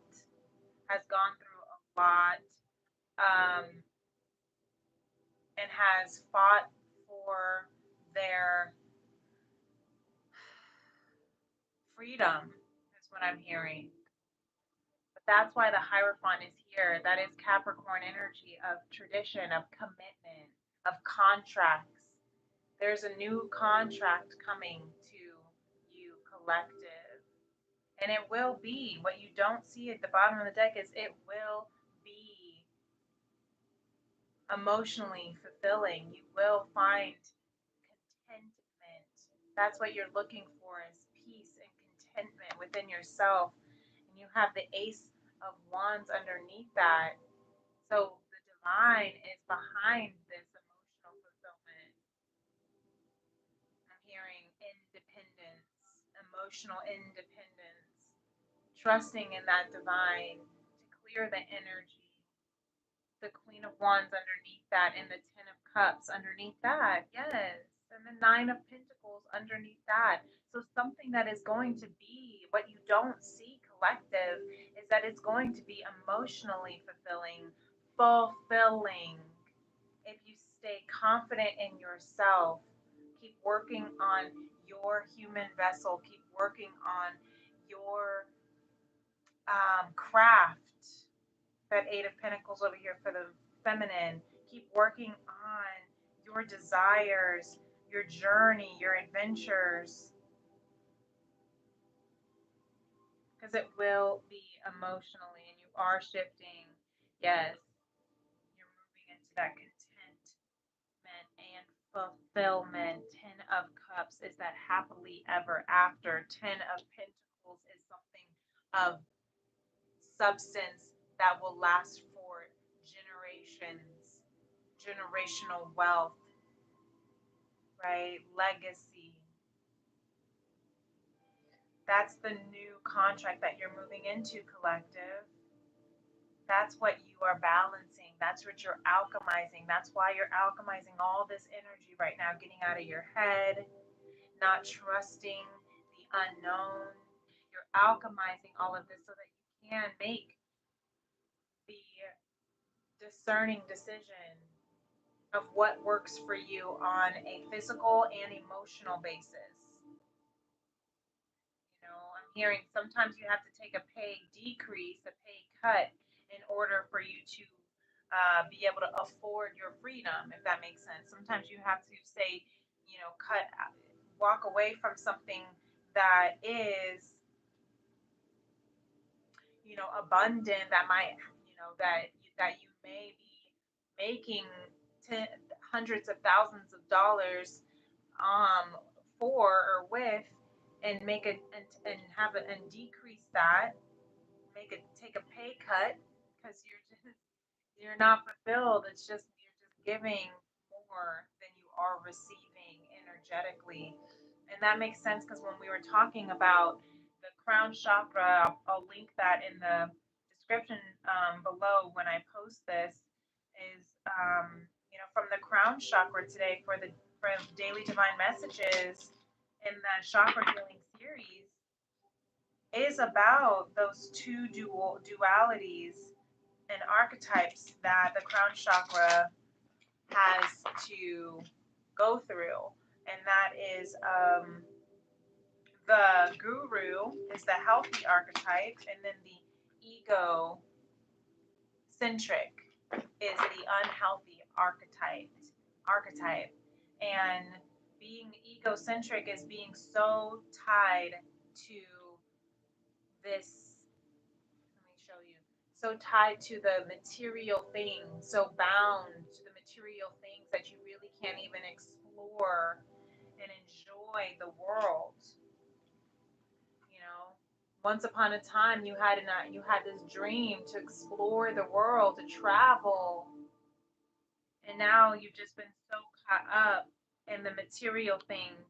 um, and has fought for their freedom, is what I'm hearing. But that's why the Hierophant is here. That is Capricorn energy of tradition, of commitment, of contracts. There's a new contract coming to you, collective. And it will be. What you don't see at the bottom of the deck is it will be emotionally fulfilling. You will find contentment. That's what you're looking for, is peace and contentment within yourself. And you have the Ace of Wands underneath that. So the divine is behind this emotional fulfillment. I'm hearing independence, emotional independence, trusting in that divine to clear the energy. The Queen of Wands underneath that, and the Ten of Cups underneath that. Yes. And the Nine of Pentacles underneath that. So something that is going to be what you don't see, collective, is that it's going to be emotionally fulfilling. If you stay confident in yourself, keep working on your human vessel, keep working on your craft. That Eight of Pentacles over here for the feminine. Keep working on your desires, your journey, your adventures, because it will be emotionally, and you are shifting. Yes, you're moving into that contentment and fulfillment. Ten of Cups is that happily ever after. Ten of Pentacles is something of substance that will last for generations, generational wealth, right? Legacy. That's the new contract that you're moving into, collective. That's what you are balancing. That's what you're alchemizing. That's why you're alchemizing all this energy right now, getting out of your head, not trusting the unknown. You're alchemizing all of this so that you can make the discerning decision of what works for you on a physical and emotional basis. I'm hearing sometimes you have to take a pay decrease, a pay cut, in order for you to be able to afford your freedom, if that makes sense. Sometimes you have to say, walk away from something that is, abundant, that might, that you may be making ten, hundreds of thousands of dollars um, for or with, and make it and have it and decrease that, take a pay cut because you're not fulfilled. It's just you're just giving more than you are receiving energetically, and that makes sense because when we were talking about the crown chakra, I'll link that in the description below when I post this. Is from the crown chakra today for daily divine messages in the chakra healing series is about those two dualities and archetypes that the crown chakra has to go through. And that is the guru is the healthy archetype, and then the ego centric is the unhealthy archetype. And being egocentric is being so tied to this, let me show you, so tied to the material things, so bound to the material things that you really can't even explore and enjoy the world. Once upon a time you had this dream to explore the world, to travel, and now you've just been so caught up in the material things.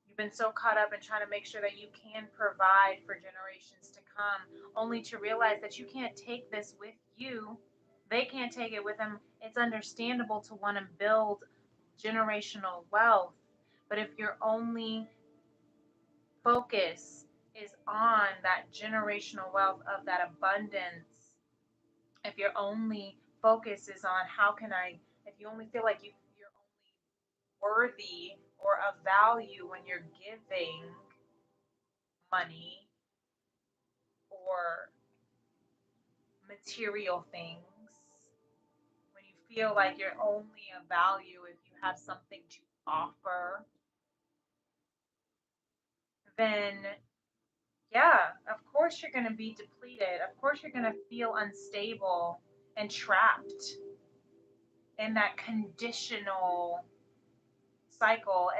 You've been so caught up in trying to make sure that you can provide for generations to come, only to realize that you can't take this with you. They can't take it with them. It's understandable to want to build generational wealth, but if your only focus is on that generational wealth of that abundance, if your only focus is on if you only feel like you're only worthy or of value when you're giving money or material things, when you feel like you're only of value if you have something to offer, then yeah, of course you're going to be depleted. Of course you're going to feel unstable and trapped in that conditional cycle.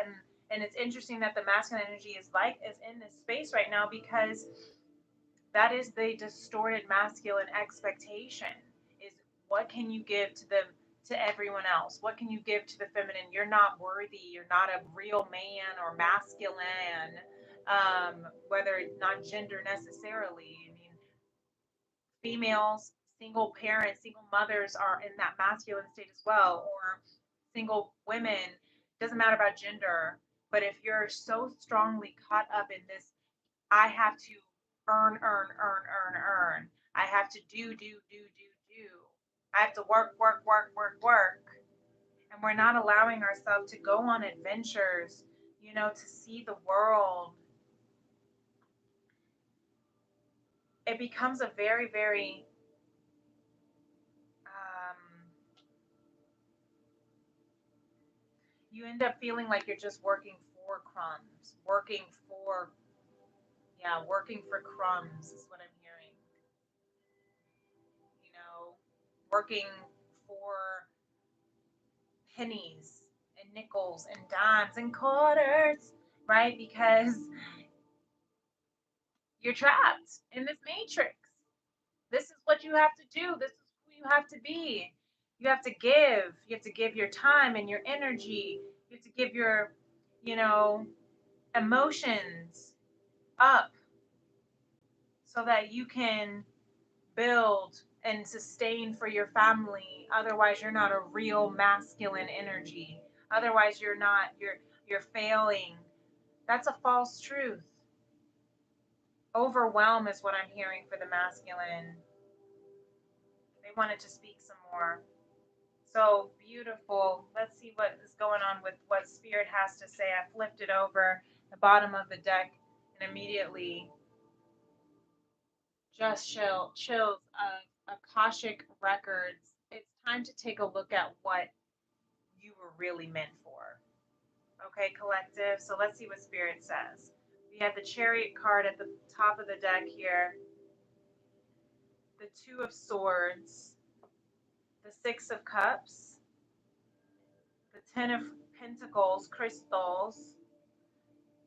And it's interesting that the masculine energy is in this space right now, because that is the distorted masculine expectation, is what can you give to everyone else? What can you give to the feminine? You're not worthy. You're not a real man or masculine, whether not gender necessarily. I mean, females, single parents, single mothers are in that masculine state as well, or single women. Doesn't matter about gender, but if you're so strongly caught up in this, I have to earn. I have to do. I have to work. And we're not allowing ourselves to go on adventures, to see the world. It becomes a very, very, you end up feeling like you're just working for crumbs, working for crumbs is what I'm hearing. Working for pennies and nickels and dimes and quarters, right? Because you're trapped in this matrix. This is what you have to do. This is who you have to be. You have to give. You have to give your time and your energy. You have to give your, emotions up so that you can build and sustain for your family. Otherwise, you're not a real masculine energy. Otherwise, you're failing. That's a false truth. Overwhelm is what I'm hearing for the masculine. They wanted to speak some more. So beautiful. Let's see what is going on with what Spirit has to say. I flipped it over the bottom of the deck and immediately just chills of Akashic records. It's time to take a look at what you were really meant for. Okay, collective. So let's see what Spirit says. We have the Chariot card at the top of the deck here, the Two of Swords, the Six of Cups, the Ten of Pentacles, crystals,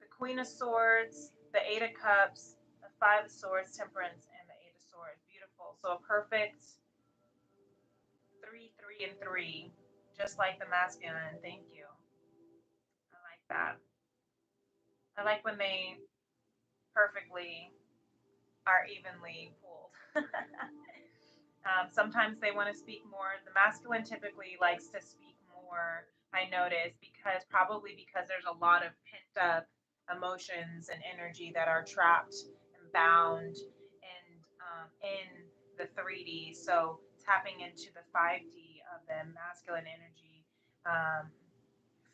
the Queen of Swords, the Eight of Cups, the Five of Swords, Temperance, and the Eight of Swords. Beautiful. So a perfect 3, 3, and 3, just like the masculine. Thank you. I like that. I like when they perfectly are evenly pulled. Sometimes they want to speak more. The masculine typically likes to speak more, I notice, probably because there's a lot of pent up emotions and energy that are trapped and bound in the 3D. So tapping into the 5D of the masculine energy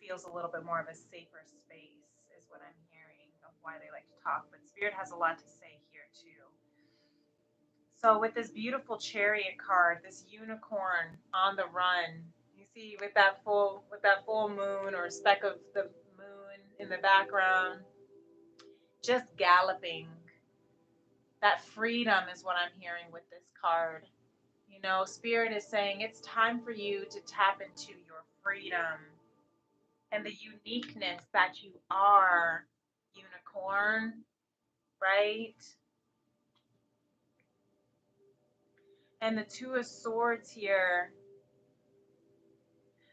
feels a little bit more of a safer space, is what I'm hearing of why they like to talk. But Spirit has a lot to say here too. So with this beautiful Chariot card, this unicorn on the run, you see with that full moon or speck of the moon in the background, just galloping. That freedom is what I'm hearing with this card. Spirit is saying it's time for you to tap into your freedom and the uniqueness that you are, unicorn, right? And the Two of Swords here,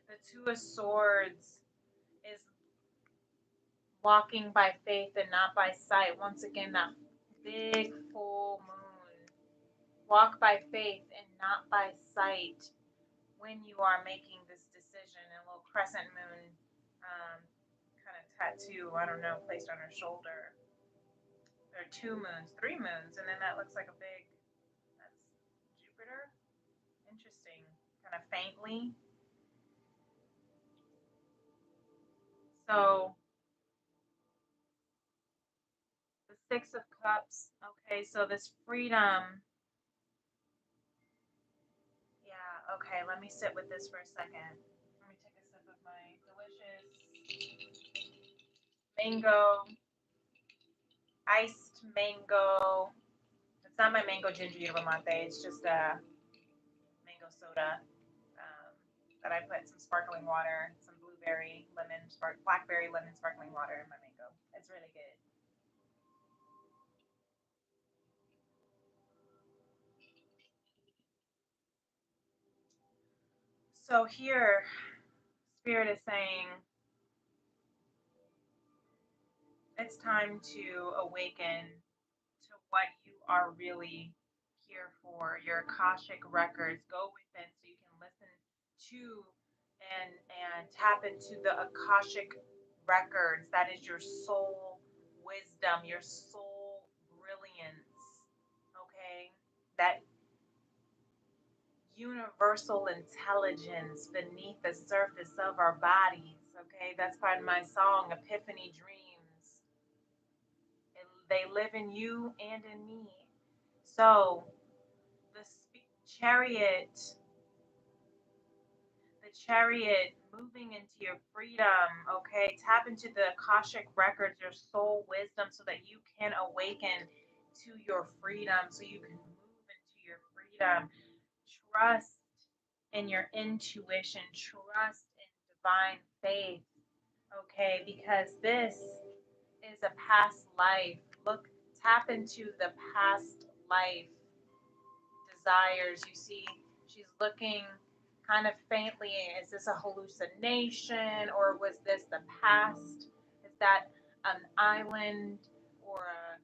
the Two of Swords is walking by faith and not by sight. Once again, that big full moon. Walk by faith and not by sight when you are making this decision. A little crescent moon kind of tattoo, I don't know, placed on her shoulder. There are 2 moons, 3 moons, and then that looks like a big, that's Jupiter. Interesting, kind of faintly. So the Six of Cups. Okay, so this freedom. Yeah, okay, let me sit with this for a second. Let me take a sip of my delicious mango, iced mango It's not my mango ginger yerba mate. It's just a mango soda that I put some sparkling water, some blueberry, blackberry, lemon sparkling water in my mango. It's really good. So here, Spirit is saying it's time to awaken to what you are really here for. Your Akashic records. Go within so you can listen to and tap into the Akashic records. That is your soul wisdom, your soul brilliance. Okay? That universal intelligence beneath the surface of our bodies. Okay? That's part of my song, Epiphany Dreams. They live in you and in me. So the chariot, the chariot moving into your freedom, okay? Tap into the Akashic records, your soul wisdom, so that you can awaken to your freedom, so you can move into your freedom. Trust in your intuition, trust in divine faith, okay? Because this is a past life. Look, tap into the past life desires. You see, she's looking kind of faintly. Is this a hallucination or was this the past? Is that an island or a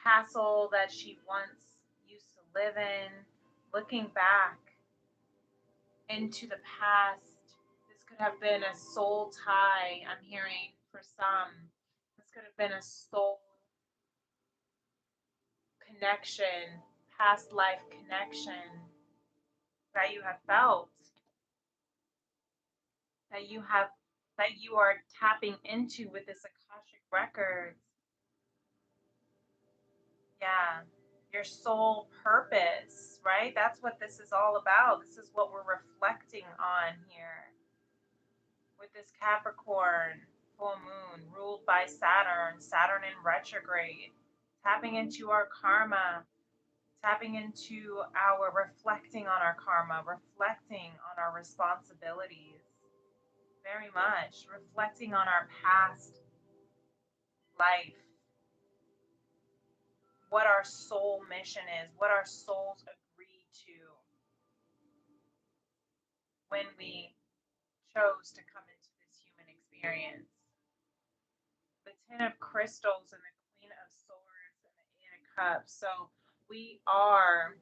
castle that she once used to live in? Looking back into the past, this could have been a soul tie, I'm hearing for some. This could have been a soul connection, past life connection that you have felt, that you have, that you are tapping into with this Akashic records. Yeah, your soul purpose, right? That's what this is all about. This is what we're reflecting on here with this Capricorn full moon ruled by Saturn, Saturn in retrograde, tapping into our karma, tapping into our reflecting on our karma, reflecting on our responsibilities, very much reflecting on our past life, what our soul mission is, what our souls agree to when we chose to come into this human experience. The Ten of Crystals and the Queen of Swords and the Eight of Cups. So we are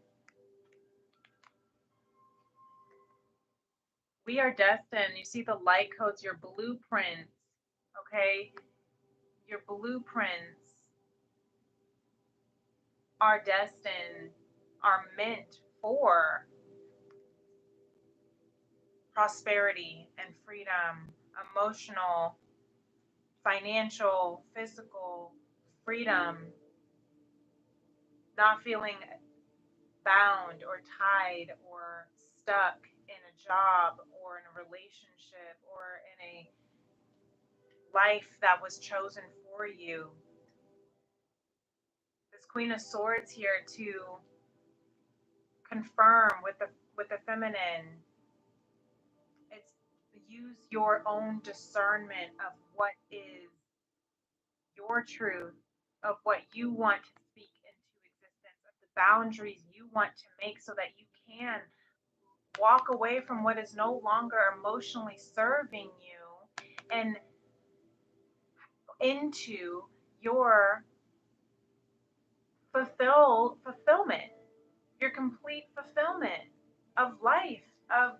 destined. You see the light codes, your blueprints, okay? Your blueprints are destined, are meant for prosperity and freedom, emotional, financial, physical freedom, not feeling bound or tied or stuck in a job or in a relationship or in a life that was chosen for you. This Queen of Swords here to confirm with the feminine. It's use your own discernment of what is your truth, of what you want to speak into existence, of the boundaries you want to make so that you can walk away from what is no longer emotionally serving you and into your fulfillment, your complete fulfillment of life, of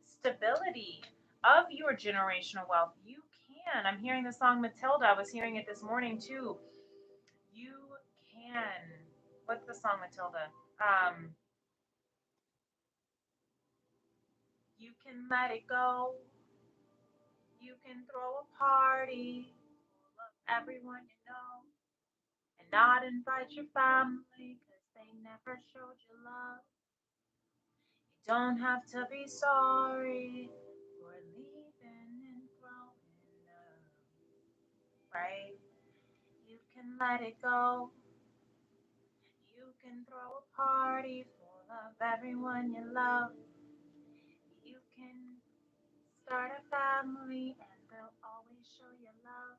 stability, of your generational wealth. You can. I'm hearing the song Matilda. I was hearing it this morning too. You can. What's the song, Matilda? You can let it go. You can throw a party, love everyone you know, and not invite your family because they never showed you love. You don't have to be sorry for leaving and growing up, right? You can let it go. can throw a party full of everyone you love. You can start a family and they'll always show you love.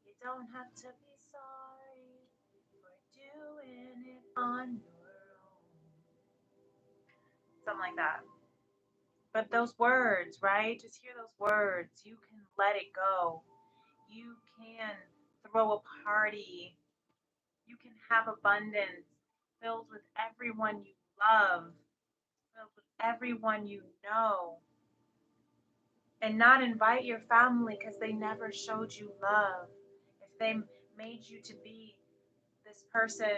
You don't have to be sorry for doing it on your own. Something like that. But those words, right? Just hear those words. You can let it go. You can throw a party. You can have abundance filled with everyone you love, filled with everyone you know, and not invite your family because they never showed you love. If they made you to be this person,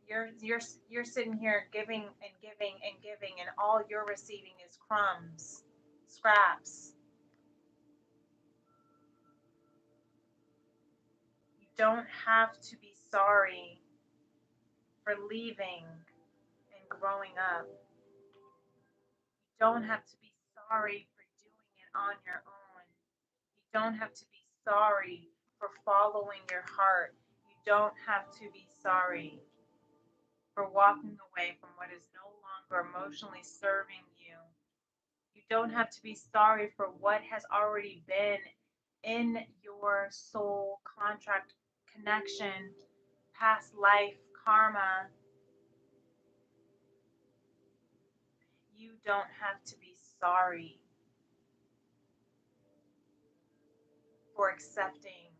you're sitting here giving and giving and giving, and all you're receiving is crumbs, scraps. You don't have to be sorry for leaving and growing up. You don't have to be sorry for doing it on your own. You don't have to be sorry for following your heart. You don't have to be sorry for walking away from what is no longer emotionally serving you. You don't have to be sorry for what has already been in your soul contract connection, past life karma. You don't have to be sorry for accepting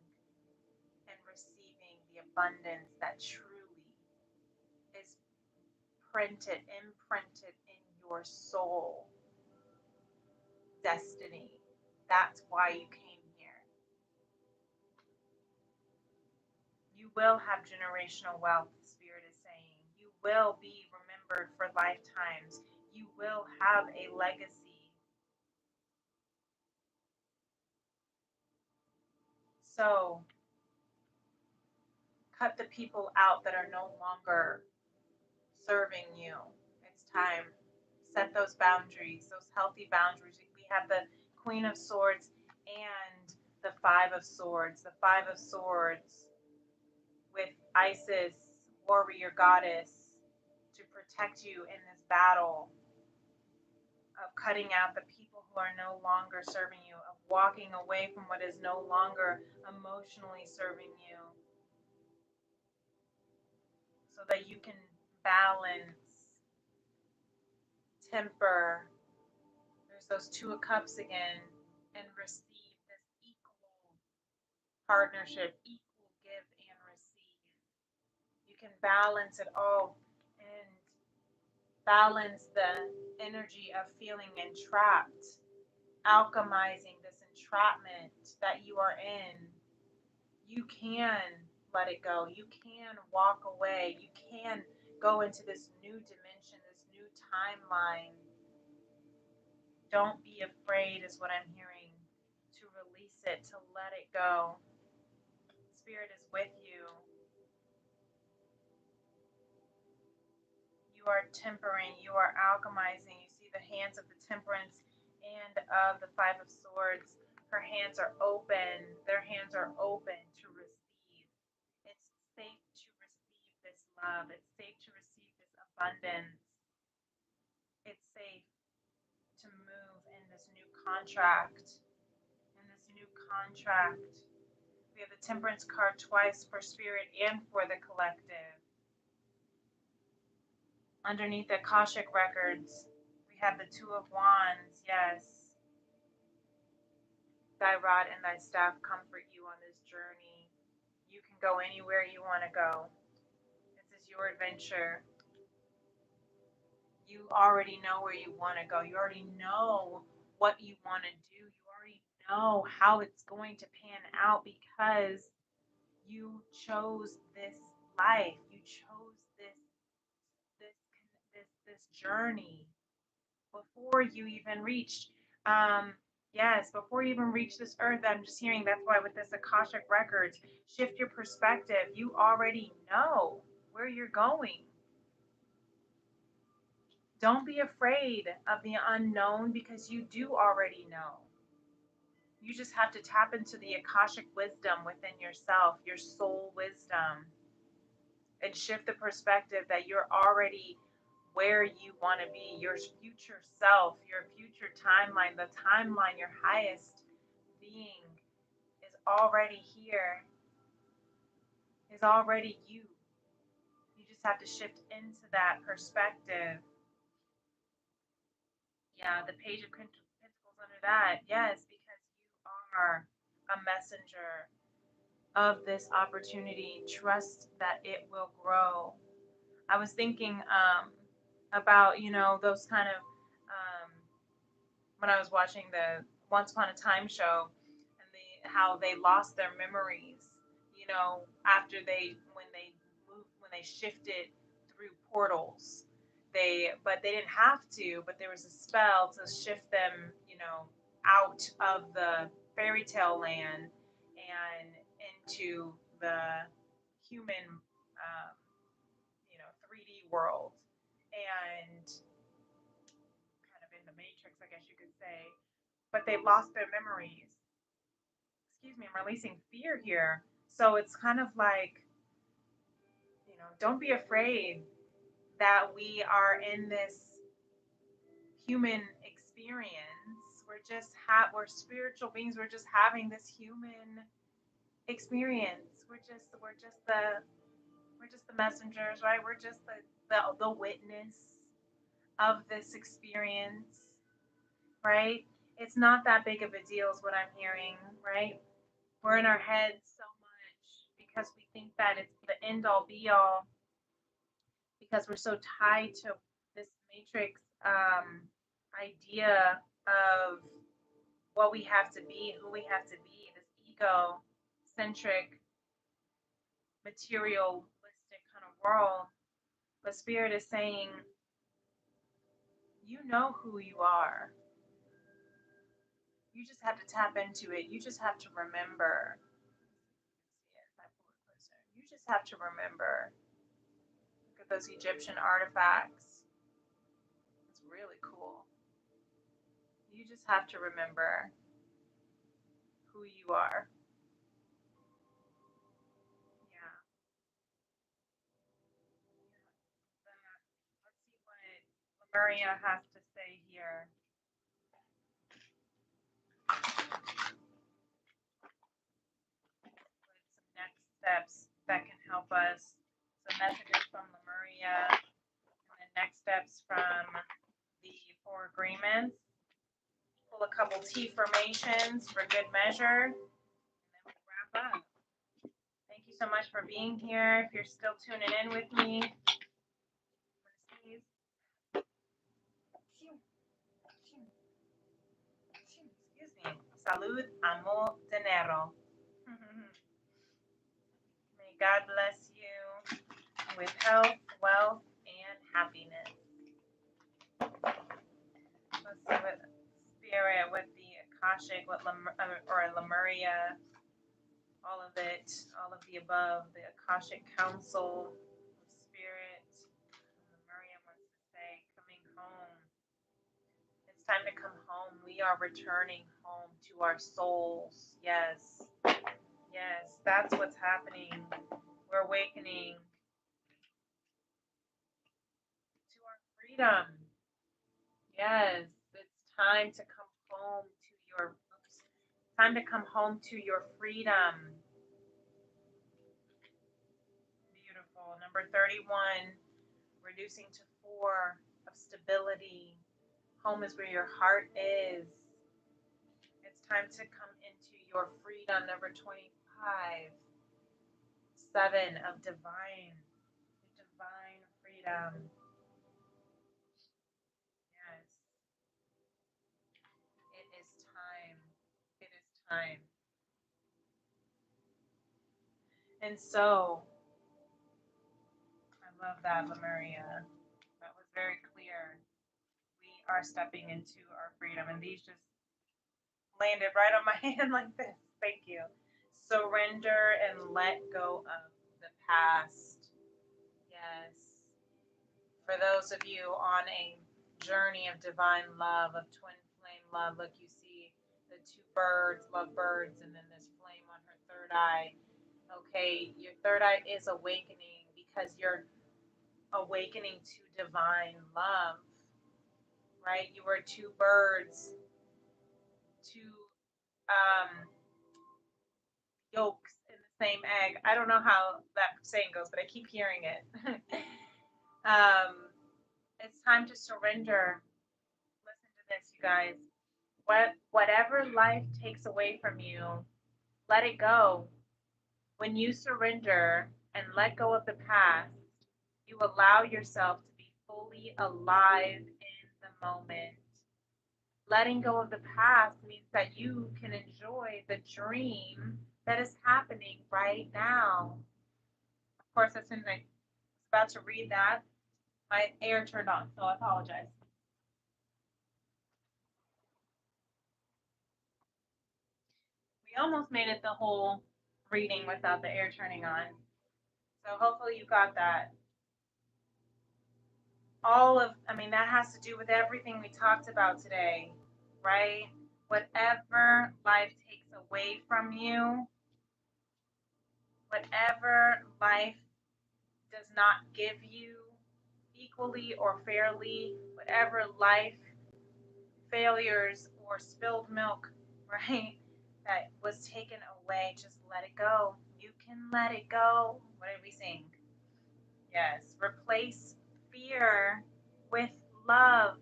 and receiving the abundance that truly is imprinted in your soul destiny. That's why you came here. You will have generational wealth, Spirit is saying. You will be remembered for lifetimes. You will have a legacy. So, cut the people out that are no longer serving you. It's time. Set those boundaries, those healthy boundaries. We have the Queen of Swords and the Five of Swords. The Five of Swords with Isis, warrior goddess, to protect you in this battle of cutting out the people who are no longer serving you, of walking away from what is no longer emotionally serving you, so that you can balance, temper. There's those Two of Cups again, and receive this equal partnership, equal give and receive. You can balance it all and balance the energy of feeling entrapped, alchemizing this entrapment that you are in. You can let it go. You can walk away. You can go into this new dimension, this new timeline. Don't be afraid, is what I'm hearing, to release it, to let it go. Spirit is with you. You are tempering, you are alchemizing. You see the hands of the Temperance and of the Five of Swords. Her hands are open. Their hands are open to receive. It's safe to receive this love. It's safe to receive this abundance. It's safe to move in this new contract. In this new contract. We have the Temperance card twice for spirit and for the collective. Underneath the Akashic records, we have the Two of Wands. Yes. Thy rod and thy staff comfort you on this journey. You can go anywhere you want to go. This is your adventure. You already know where you want to go. You already know what you want to do. You already know how it's going to pan out because you chose this life. You chose this journey before you even reached yes, before you even reach this earth. I'm just hearing that's why with this Akashic records, shift your perspective. You already know where you're going. Don't be afraid of the unknown because you do already know. You just have to tap into the Akashic wisdom within yourself, your soul wisdom. and shift the perspective that you're already where you want to be, your future self, your future timeline, the timeline, your highest being is already here, is already you. You just have to shift into that perspective. Yeah, the Page of Pentacles under that. Yes, because you are a messenger of this opportunity. Trust that it will grow. I was thinking about, those kind of, when I was watching the Once Upon a Time show and how they lost their memories, after when they shifted through portals. But they didn't have to, but there was a spell to shift them, out of the fairy tale land and into the human, um, 3D world, and kind of in the matrix, I guess you could say. But they lost their memories. Excuse me, I'm releasing fear here. So it's kind of like, don't be afraid that we are in this human experience. We're spiritual beings. We're just having this human experience. We're just the messengers, right? We're just the witness of this experience, right? It's not that big of a deal, is what I'm hearing, right? We're in our heads so much because we think that it's the end all be all, because we're so tied to this matrix idea of what we have to be, who we have to be, this ego centric, materialistic kind of world. But Spirit is saying, you know who you are. You just have to tap into it. You just have to remember. You just have to remember. Look at those Egyptian artifacts. It's really cool. You just have to remember who you are. Yeah. Let's see what Lemuria has to say here. What some next steps that can help us. Some messages from Lemuria, and then next steps from the Four Agreements. Pull a couple T formations for good measure, and then we wrap up. Thank you so much for being here. If you're still tuning in with me, excuse me. Salud, amor, dinero. May God bless you with health, wealth, and happiness. Let's see what Spirit, what the Akashic, or Lemuria, all of it, all of the above, the Akashic Council of Spirit. Lemuria wants to say, coming home. It's time to come home. We are returning home to our souls. Yes. Yes, that's what's happening. We're awakening to our freedom. Yes, it's time to come home to your freedom. Beautiful. Number 31, reducing to 4 of stability. Home is where your heart is. It's time to come into your freedom. Number 25, 7 of divine freedom. Yes, it is time. It is time. And so, I love that, Lemuria. That was very clear. We are stepping into our freedom, and these just landed right on my hand like this. Thank you. Surrender and let go of the past. Yes. For those of you on a journey of divine love, of twin flame love, look, you see the two birds, love birds, and then this flame on her third eye. Okay, your third eye is awakening because you're awakening to divine love, right? You were two birds, two yolks in the same egg. I don't know how that saying goes, but I keep hearing it. It's time to surrender. Listen to this, you guys. Whatever life takes away from you, let it go. When you surrender and let go of the past, you allow yourself to be fully alive in the moment. Letting go of the past means that you can enjoy the dream that is happening right now. Of course, as soon as I was about to read that, my air turned on, so I apologize. We almost made it the whole reading without the air turning on. So hopefully you got that. That has to do with everything we talked about today, right? Whatever life takes away from you, whatever life does not give you equally or fairly, whatever life failures or spilled milk, right, that was taken away, just let it go. You can let it go. What did we sing? Yes. Replace fear with love.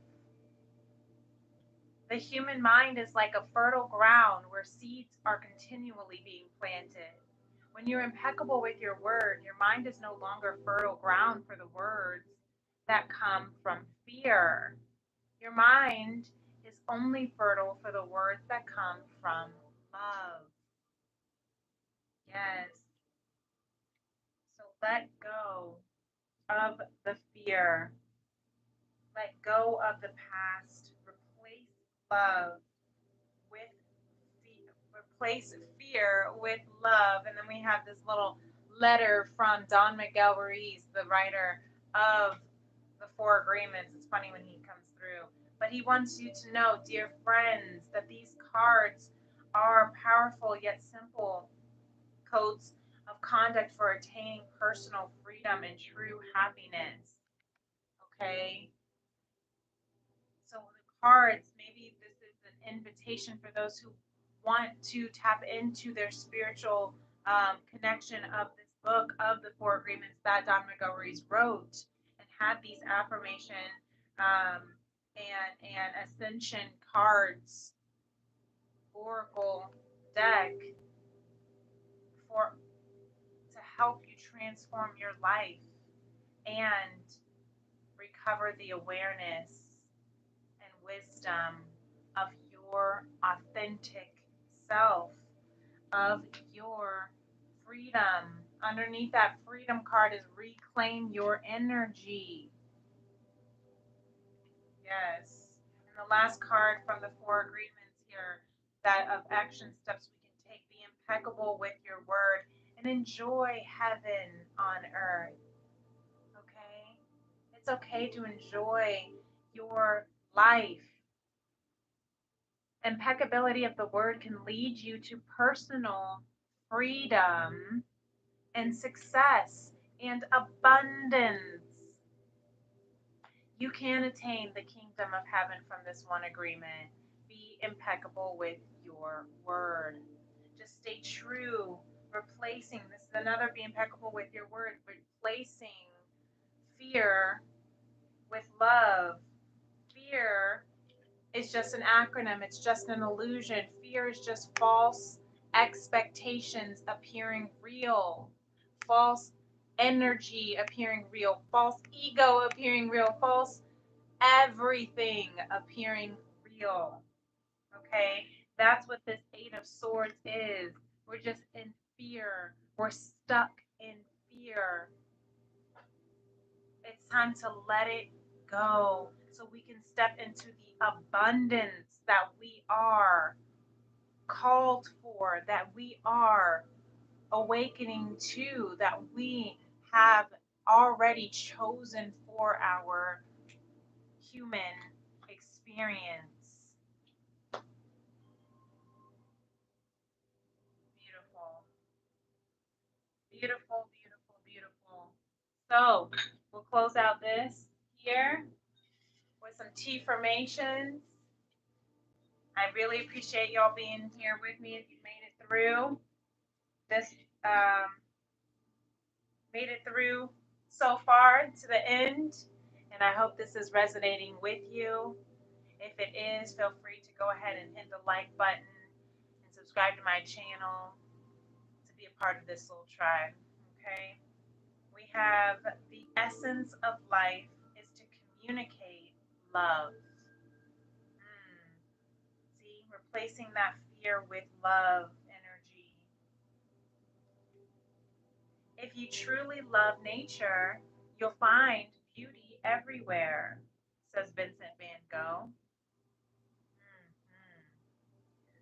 The human mind is like a fertile ground where seeds are continually being planted. When you're impeccable with your word, your mind is no longer fertile ground for the words that come from fear. Your mind is only fertile for the words that come from love. Yes. So let go of the fear. Let go of the past. Replace love with replace fear with love. And then we have this little letter from Don Miguel Ruiz, the writer of the Four Agreements. It's funny when he comes through. But he wants you to know, dear friends, that these cards are powerful yet simple codes of conduct for attaining personal freedom and true happiness. Okay? So the cards, maybe this is an invitation for those who want to tap into their spiritual connection of this book of the Four Agreements that Don Miguel Ruiz wrote, and had these affirmation um, and ascension cards, oracle deck for to help you transform your life and recover the awareness and wisdom of your authentic self, of your freedom. Underneath that freedom card is reclaim your energy. Yes. And the last card from the Four Agreements here, that of action steps we can take, be impeccable with your word and enjoy heaven on earth. Okay? It's okay to enjoy your life. Impeccability of the word can lead you to personal freedom and success and abundance. You can attain the kingdom of heaven from this one agreement. Be impeccable with your word. Just stay true. Replacing, this is another, be impeccable with your word, replacing fear with love. Fear is just an acronym, it's just an illusion. Fear is just false expectations appearing real, false energy appearing real, false ego appearing real, false everything appearing real. Okay? That's what this Eight of Swords is. We're just in fear, we're stuck in fear. It's time to let it go so we can step into the abundance that we are called for, that we are awakening to, that we have already chosen for our human experience. Beautiful, beautiful, beautiful, beautiful. So we'll close out this here with some T formations. I really appreciate y'all being here with me. If you made it through this, made it through so far to the end, and I hope this is resonating with you. If it is, feel free to go ahead and hit the like button and subscribe to my channel to be a part of this little tribe. Okay? We have the essence of life is to communicate love. See, replacing that fear with love energy. If you truly love nature, you'll find beauty everywhere, says Vincent van Gogh.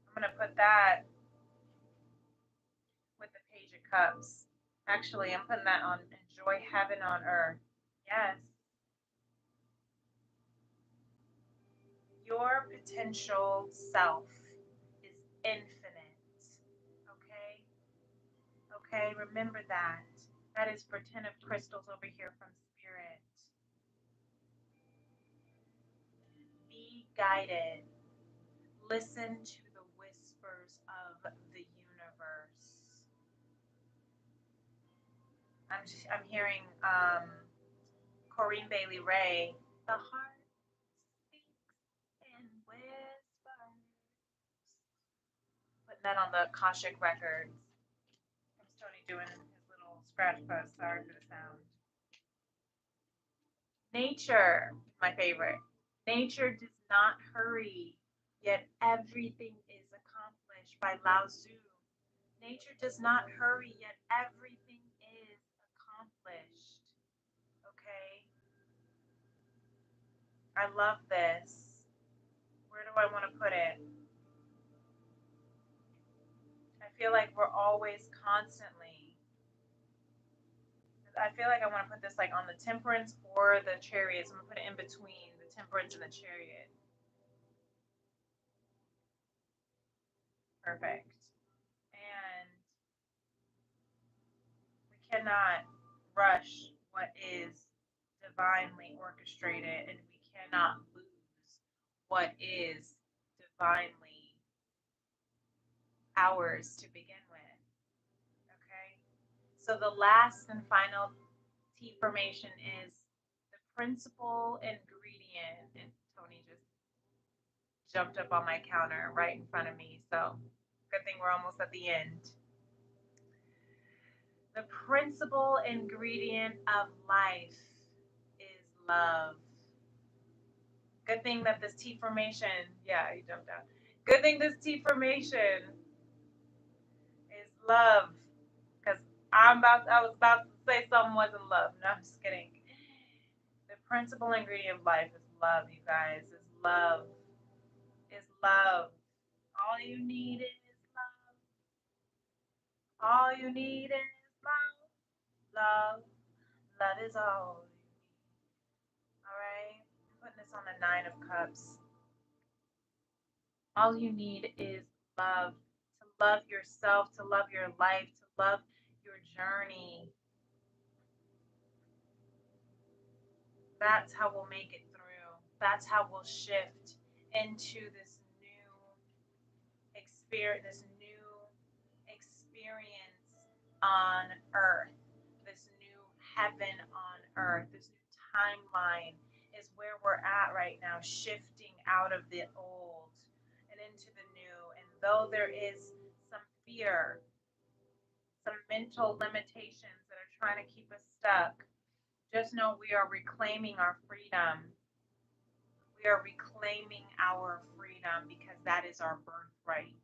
I'm going to put that with the Page of Cups. Actually, I'm putting that on enjoy heaven on earth. Yes. Your potential self is infinite. Okay? Okay, remember that. That is for 10 of crystals over here from Spirit. Be guided. Listen to the whispers of the universe. I'm hearing Corinne Bailey Ray. The heart speaks in whispers. Putting that on the Akashic records. There's Tony doing his little scratch post. Sorry for the sound. Nature, my favorite. Nature does not hurry, yet everything is accomplished, by Lao Tzu. Nature does not hurry, yet everything is accomplished. Okay? I love this. Where do I want to put it? I feel like we're always constantly. I feel like I want to put this like on the Temperance or the Chariot. So I'm going to put it in between the Temperance and the Chariot. Perfect. And we cannot rush what is divinely orchestrated, and we cannot lose what is divinely ours to begin with. Okay? So the last and final T formation is the principal ingredient. And Tony just jumped up on my counter right in front of me. So good thing we're almost at the end. The principal ingredient of life is love. Good thing that this T formation, yeah, he jumped out. Good thing this T formation is love. Because I was about to say something wasn't love. No, I'm just kidding. The principal ingredient of life is love, you guys. Is love. Is love. All you need is love. All you need is love. Love. Love is all you need. Alright? I'm putting this on the 9 of Cups. All you need is love. To love yourself, to love your life, to love your journey. That's how we'll make it through. That's how we'll shift into this new experience on earth, this new heaven on earth, this new timeline is where we're at right now, shifting out of the old and into the new. And though there is some fear, some mental limitations that are trying to keep us stuck, just know we are reclaiming our freedom. We are reclaiming our freedom because that is our birthright.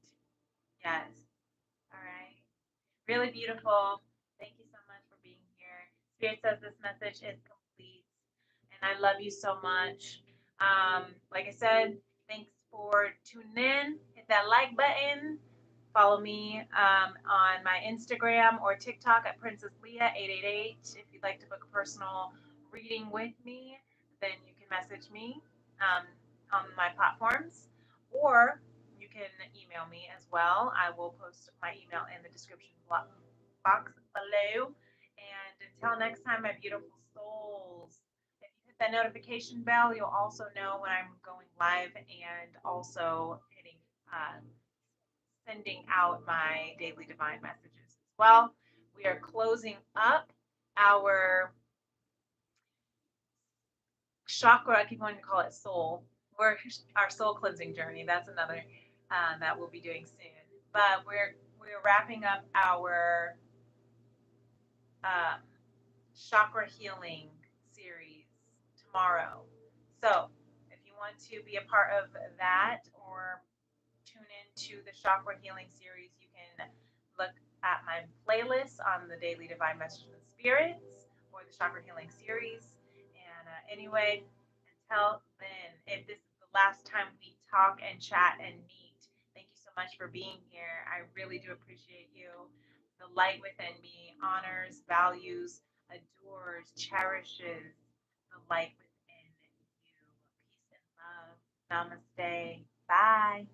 Yes. All right. Really beautiful. Thank you so much for being here. Spirit says this message is complete, and I love you so much. Like I said, thanks for tuning in. Hit that like button. Follow me on my Instagram or TikTok at Princess Leah 888. If you'd like to book a personal reading with me, then you can message me on my platforms, or you can email me as well. I will post my email in the description box below. And until next time, my beautiful souls, if you hit that notification bell, you'll also know when I'm going live and also hitting sending out my daily divine messages as well. We are closing up our chakra. I keep wanting to call it soul, or our soul cleansing journey. That's another that we'll be doing soon. But we're wrapping up our um, chakra healing series tomorrow. So if you want to be a part of that or tune into the chakra healing series, you can look at my playlist on the Daily Divine Messages and Spirits or the chakra healing series. And anyway, until then, if this is the last time we talk and chat and meet, thank you so much for being here. I really do appreciate you. The light within me honors, values, adores, cherishes the light within you. Peace and love. Namaste. Bye.